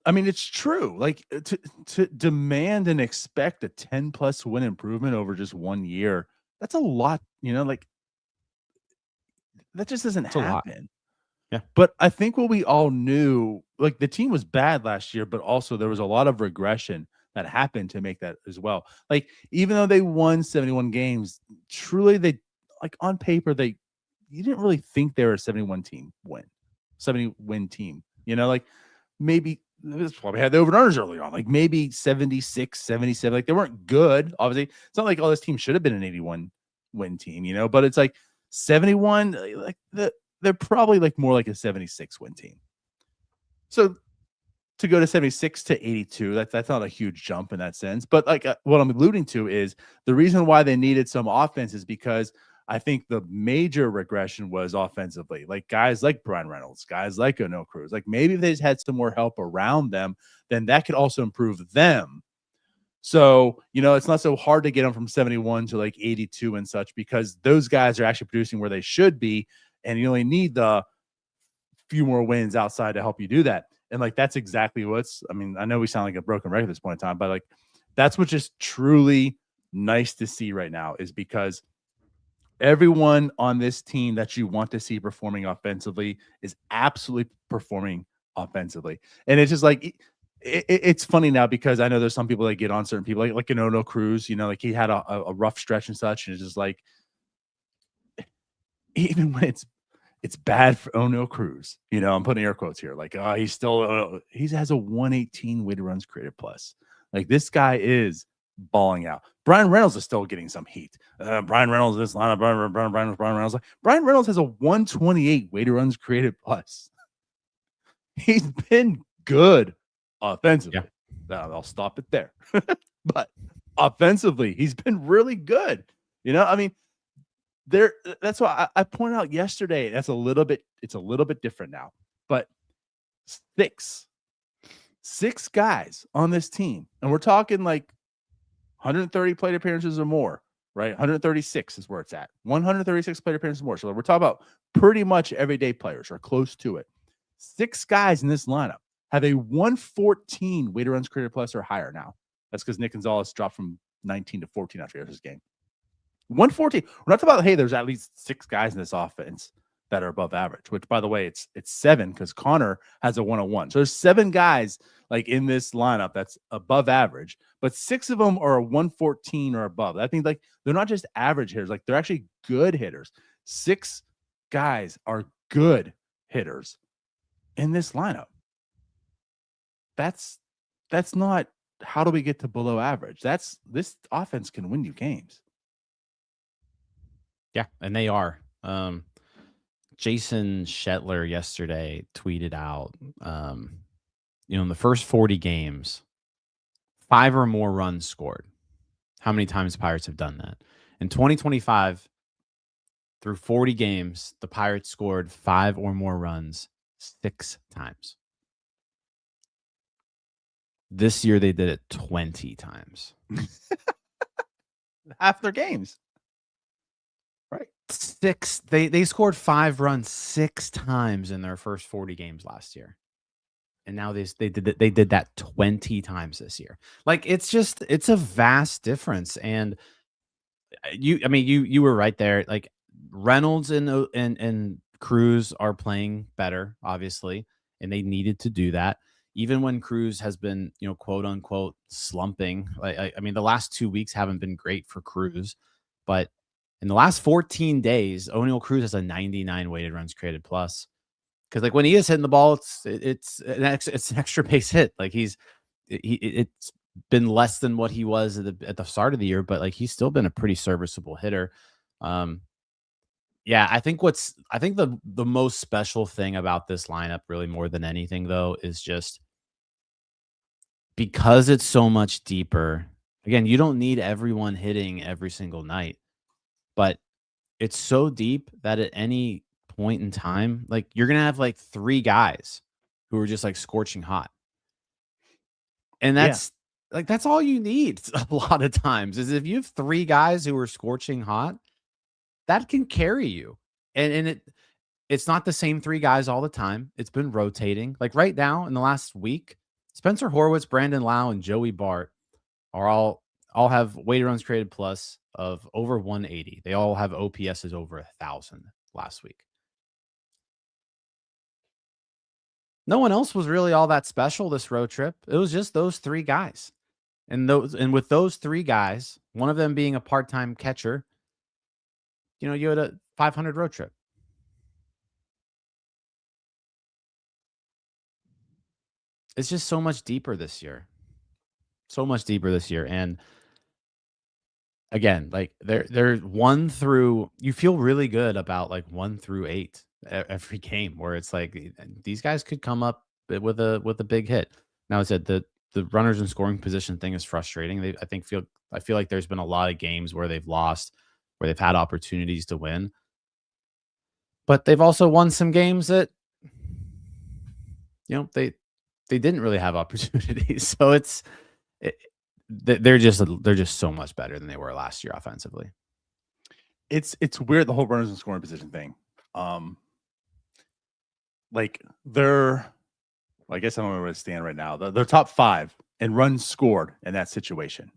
A: I mean, it's true. Like to demand and expect a 10 plus win improvement over just 1 year, that's a lot, like that just doesn't
B: It's a lot.
A: happen.
B: Yeah.
A: But I think what we all knew, like the team was bad last year, but also there was a lot of regression that happened to make that as well. Like even though they won 71 games, truly they like on paper you didn't really think they were a 70 win team. Like maybe this probably had the over and unders early on, like maybe 76, 77. Like they weren't good. Obviously, it's not like this team should have been an 81 win team, but it's like 71, like they're probably like more like a 76 win team. So to go to 76 to 82, that's not a huge jump in that sense. But like what I'm alluding to is the reason why they needed some offense is because I think the major regression was offensively. Like guys like Brian Reynolds, guys like O'Neal Cruz. Like maybe if they just had some more help around them, then that could also improve them. So, it's not so hard to get them from 71 to like 82 and such because those guys are actually producing where they should be. And you only need the few more wins outside to help you do that. And like, that's exactly I know we sound like a broken record at this point in time, but like, that's what's just truly nice to see right now is because everyone on this team that you want to see performing offensively is absolutely performing offensively. And it's just like, it's funny now because I know there's some people that get on certain people like O'Neal Cruz, like he had a rough stretch and such. And it's just like, even when it's bad for O'Neal Cruz, I'm putting air quotes here. Like, he still, he has a 118 weighted runs created plus. Like this guy is balling out. Brian Reynolds is still getting some heat. Brian Reynolds, this lineup, Brian Reynolds. Brian Reynolds has a 128 weighted runs created plus. He's been good offensively. Yeah. I'll stop it there. But offensively, he's been really good. I mean, that's why I pointed out yesterday. It's a little bit different now. But six guys on this team, and we're talking like 130 plate appearances or more, right? 136 is where it's at. 136 plate appearances or more. So we're talking about pretty much everyday players or close to it. 6 guys in this lineup have a 114 weighted runs created plus or higher now. That's because Nick Gonzalez dropped from 19 to 14 after his game. 114. We're not talking about, hey, there's at least 6 guys in this offense that are above average, which by the way, it's 7 because Connor has a 101. So there's 7 guys like in this lineup that's above average, but 6 of them are a 114 or above. I think like they're not just average hitters, like they're actually good hitters. 6 guys are good hitters in this lineup. That's not how do we get to below average. This offense can win you games.
B: Yeah, and they are. Jason Shetler yesterday tweeted out, in the first 40 games, 5 or more runs scored. How many times the Pirates have done that? In 2025, through 40 games, the Pirates scored 5 or more runs 6 times. This year, they did it 20 times.
A: Half their games. Right.
B: 6. They scored 5 runs 6 times in their first 40 games last year. And now they did that 20 times this year. Like it's a vast difference. And you were right there. Like Reynolds and Cruz are playing better, obviously, and they needed to do that. Even when Cruz has been, quote unquote slumping. Like the last 2 weeks haven't been great for Cruz, but in the last 14 days, O'Neal Cruz has a 99 weighted runs created plus. Because like when he is hitting the ball, it's an extra base hit. Like it's been less than what he was at the start of the year, but like he's still been a pretty serviceable hitter. Yeah, I think the most special thing about this lineup, really more than anything though, is just because it's so much deeper. Again, you don't need everyone hitting every single night, but it's so deep that at any point in time, like you're gonna have like 3 guys who are just like scorching hot, and that's all you need. A lot of times is if you have 3 guys who are scorching hot, that can carry you, and it's not the same 3 guys all the time. It's been rotating. Like right now in the last week, Spencer Horwitz, Brandon Lau, and Joey Bart are all have weighted runs created plus of over 180. They all have OPSs over 1,000 last week. No one else was really all that special this road trip. It was just those 3 guys. And with those 3 guys, one of them being a part-time catcher, you had a 500 road trip. It's just so much deeper this year. So much deeper this year. And again, like they're 1 through, you feel really good about like 1 through 8 every game, where it's like these guys could come up with a big hit. Now, I said the runners in scoring position thing is frustrating. I feel like there's been a lot of games where they've lost, where they've had opportunities to win, but they've also won some games that they didn't really have opportunities. So they're just so much better than they were last year offensively.
A: It's weird, the whole runners in scoring position thing. Like I guess I don't know where to stand right now. They're top 5 in runs scored in that situation,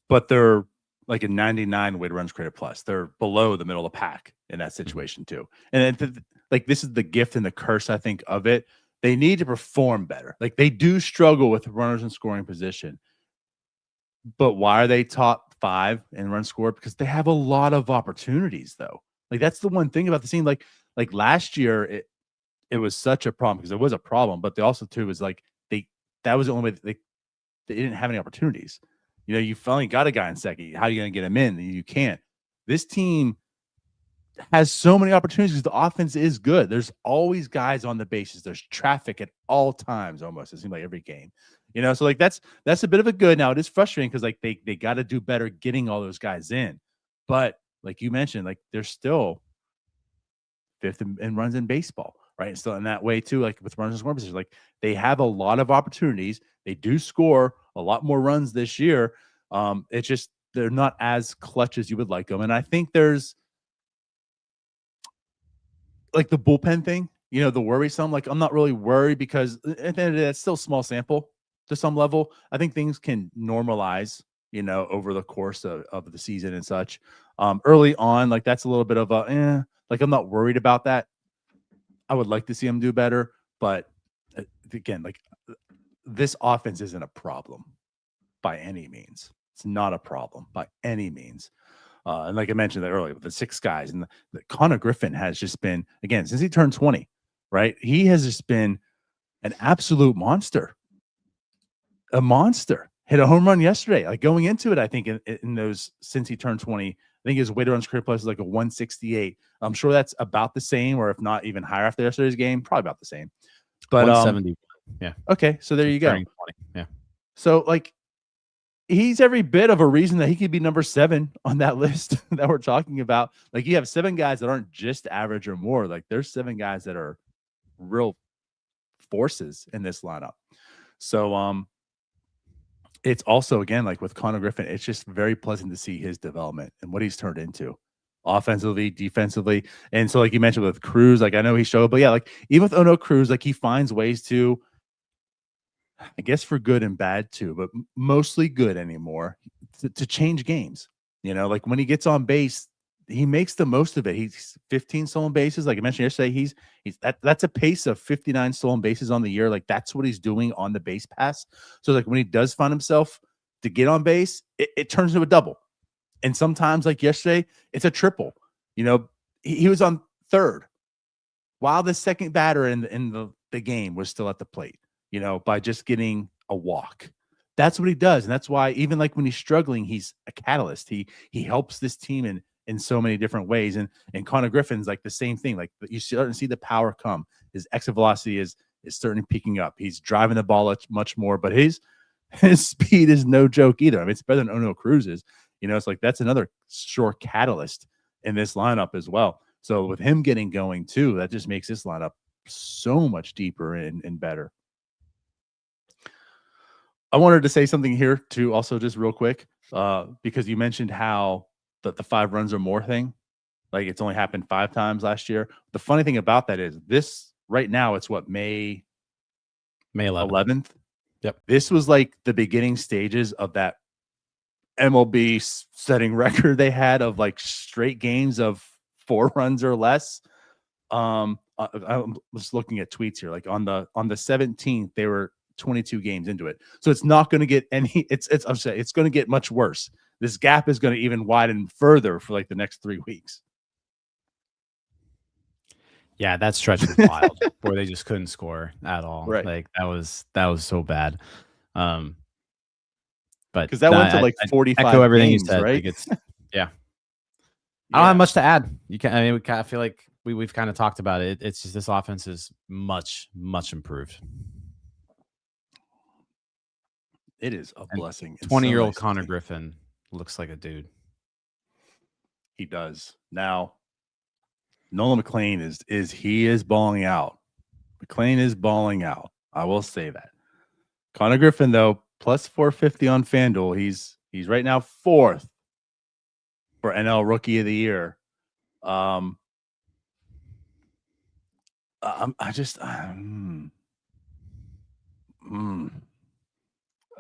A: but they're like a 99 weighted runs created plus. They're below the middle of the pack in that situation too. And like this is the gift and the curse, I think, of it. They need to perform better. Like they do struggle with runners in scoring position, but why are they top 5 in runs scored? Because they have a lot of opportunities, though. Like that's the one thing about the team. Like last year, it was such a problem because it was a problem, but they also too was like that was the only way they didn't have any opportunities. You finally got a guy in second. How are you going to get him in? You can't. This team has so many opportunities because the offense is good. There's always guys on the bases. There's traffic at all times, almost. It seems like every game. So like that's a bit of a good. Now it is frustrating because like they got to do better getting all those guys in. But like you mentioned, like they're still 5th in runs in baseball, right? Still in that way too, like with runners in scoring position. Like they have a lot of opportunities. They do score a lot more runs this year. It's just they're not as clutch as you would like them. And I think there's like the bullpen thing, the worrisome. Like I'm not really worried because at the end of the day, it's still small sample to some level. I think things can normalize, over the course of the season and such. Early on, like that's a little bit of like I'm not worried about that. I would like to see them do better, but again, like this offense isn't a problem by any means. It's not a problem by any means. And like I mentioned that earlier, with the 6 guys, and the Connor Griffin has just been, again, since he turned 20, right? He has just been an absolute monster. A monster. Hit a home run yesterday. Like going into it, I think in those, since he turned 20, I think his weighted runs created plus is like a 168. I'm sure that's about the same, or if not even higher after yesterday's game, probably about the same. But
B: 170. Yeah.
A: Okay, so there you go.
B: 20. Yeah.
A: So like he's every bit of a reason that he could be number 7 on that list that we're talking about. Like you have 7 guys that aren't just average or more. Like there's 7 guys that are real forces in this lineup. So it's also, again, like with Connor Griffin, it's just very pleasant to see his development and what he's turned into offensively, defensively. And so like you mentioned with Cruz, like I know he showed, but yeah, like even with Ono Cruz, like he finds ways to, I guess for good and bad too, but mostly good anymore, to change games. Like when he gets on base, he makes the most of it. He's 15 stolen bases. Like I mentioned yesterday, he's that's a pace of 59 stolen bases on the year. Like that's what he's doing on the base pass. So like when he does find himself to get on base, it turns into a double. And sometimes like yesterday, it's a triple. He was on third while the second batter in the game was still at the plate. By just getting a walk. That's what he does. And that's why even like when he's struggling, he's a catalyst. He helps this team in so many different ways. And Connor Griffin's like the same thing. Like you start to see the power come. His exit velocity is starting picking up. He's driving the ball much more, but his speed is no joke either. I mean, it's better than Ono Cruz's. It's like that's another sure catalyst in this lineup as well. So with him getting going too, that just makes this lineup so much deeper and better. I wanted to say something here too, also just real quick, because you mentioned how the 5 runs or more thing. Like it's only happened 5 times last year. The funny thing about that is this right now, it's what, May 11th.
B: Yep.
A: This was like the beginning stages of that MLB setting record they had of like straight games of 4 runs or less. I'm just looking at tweets here. Like on the 17th, they were 22 games into it. So it's not going to get any. I'm saying it's going to get much worse. This gap is going to even widen further for like the next 3 weeks.
B: Yeah, that stretch was wild, where they just couldn't score at all.
A: Right.
B: Like that was so bad. But
A: because that went to like 45
B: echo everything
A: games,
B: you said.
A: right?
B: Like it's yeah. I don't have much to add. You can. I mean, I feel like we've kind of talked about it. It's just this offense is much improved.
A: It is a blessing.
B: 20-year-old Connor Griffin looks like a dude.
A: He does. Now, Nolan McLean is balling out. McLean is balling out. I will say that. Connor Griffin, though, plus 450 on FanDuel. He's right now 4th for NL Rookie of the Year. I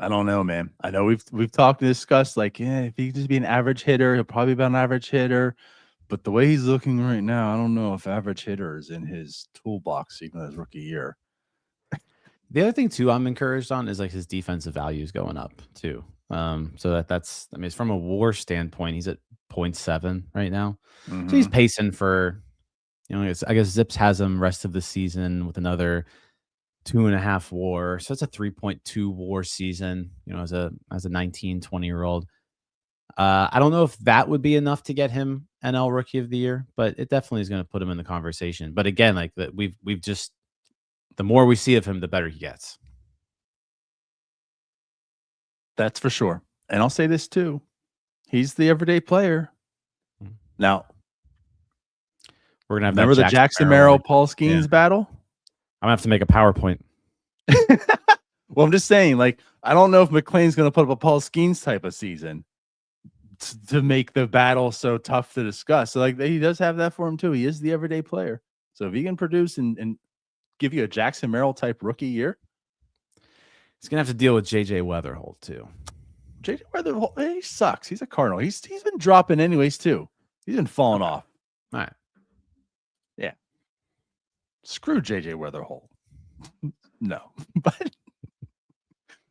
A: don't know, man. I know we've talked and discussed like, if he could just be an average hitter, he'll probably be an average hitter. But the way he's looking right now, I don't know if average hitter is in his toolbox even his rookie year.
B: The other thing too, I'm encouraged on is like his defensive value is going up too. So that's I mean, it's from a WAR standpoint, he's at 0.7 right now.
A: Mm-hmm.
B: So he's pacing for, I guess Zips has him rest of the season with another 2.5 WAR. So it's a 3.2 WAR season, as a 19, 20-year-old. I don't know if that would be enough to get him NL Rookie of the Year, but it definitely is going to put him in the conversation. But again, like that, we've just, the more we see of him, the better he gets.
A: That's for sure. And I'll say this too. He's the everyday player. Now,
B: we're going to have
A: remember the Jackson Merrill Paul Skenes battle?
B: I'm going to have to make a PowerPoint.
A: Well, I'm just saying, like, I don't know if McLean's going to put up a Paul Skenes type of season to make the battle so tough to discuss. So, like, he does have that for him too. He is the everyday player. So if he can produce and give you a Jackson Merrill type rookie year,
B: he's gonna have to deal with JJ Weatherholt too.
A: JJ Weatherholt, he sucks. He's a Cardinal. He's been dropping anyways too. He's been falling off.
B: All right.
A: Yeah. Screw JJ Weatherholt. No, but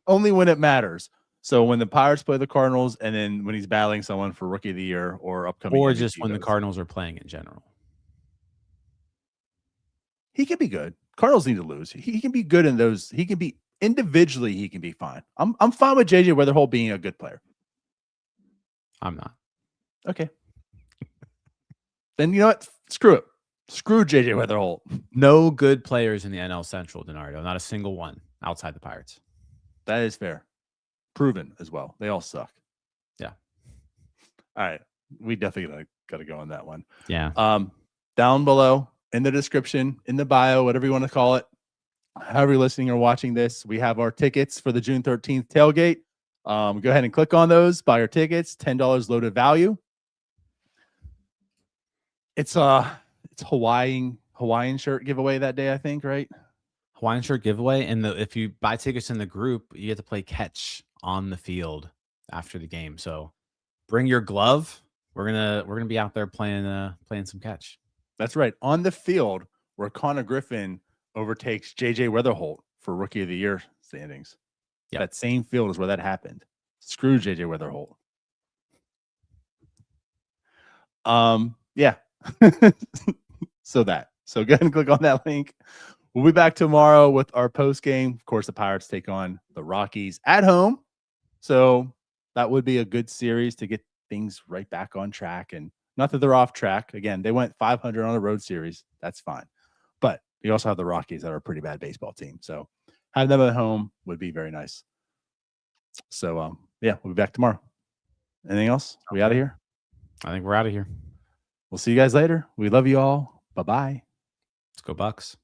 A: only when it matters. So when the Pirates play the Cardinals, and then when he's battling someone for Rookie of the Year or upcoming,
B: or just when the Cardinals are playing in general,
A: he can be good. Cardinals need to lose. He can be good in those. He can be individually. He can be fine. I'm fine with JJ Weatherholt being a good player.
B: I'm not.
A: Okay. Then you know what? Screw it. Screw JJ Weatherholt.
B: No good players in the NL Central, Denardo. Not a single one outside the Pirates.
A: That is fair. Proven as well. They all suck.
B: Yeah.
A: All right. We definitely got to go on that one.
B: Yeah.
A: Down below in the description, in the bio, whatever you want to call it, however you're listening or watching this, we have our tickets for the June 13th tailgate. Go ahead and click on those, buy your tickets, $10 loaded value. It's Hawaiian shirt giveaway that day, I think, right?
B: Hawaiian shirt giveaway, and if you buy tickets in the group, you get to play catch on the field after the game. So bring your glove. We're gonna be out there playing some catch.
A: That's right, on the field where Connor Griffin overtakes JJ Weatherholt for Rookie of the Year standings. Yep. That same field is where that happened. Screw JJ Weatherholt. Yeah. So go ahead and click on that link. We'll be back tomorrow with our post game. Of course, the Pirates take on the Rockies at home. So that would be a good series to get things right back on track. And not that they're off track. Again, they went 500 on a road series. That's fine. But you also have the Rockies that are a pretty bad baseball team. So having them at home would be very nice. So, yeah, we'll be back tomorrow. Anything else? Are we out of here?
B: I think we're out of here.
A: We'll see you guys later. We love you all. Bye-bye.
B: Let's go Bucks.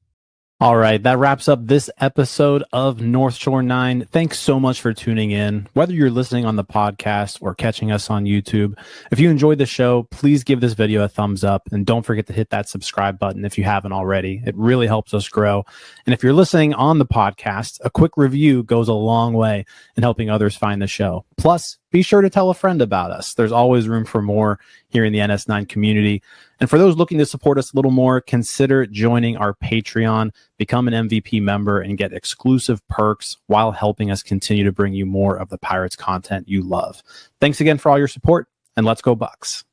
B: All right, that wraps up this episode of North Shore 9. Thanks so much for tuning in, whether you're listening on the podcast or catching us on YouTube. If you enjoyed the show, please give this video a thumbs up and don't forget to hit that subscribe button if you haven't already. It really helps us grow. And if you're listening on the podcast, a quick review goes a long way in helping others find the show. Plus, be sure to tell a friend about us. There's always room for more here in the NS9 community. And for those looking to support us a little more, consider joining our Patreon, become an MVP member, and get exclusive perks while helping us continue to bring you more of the Pirates content you love. Thanks again for all your support, and let's go Bucks.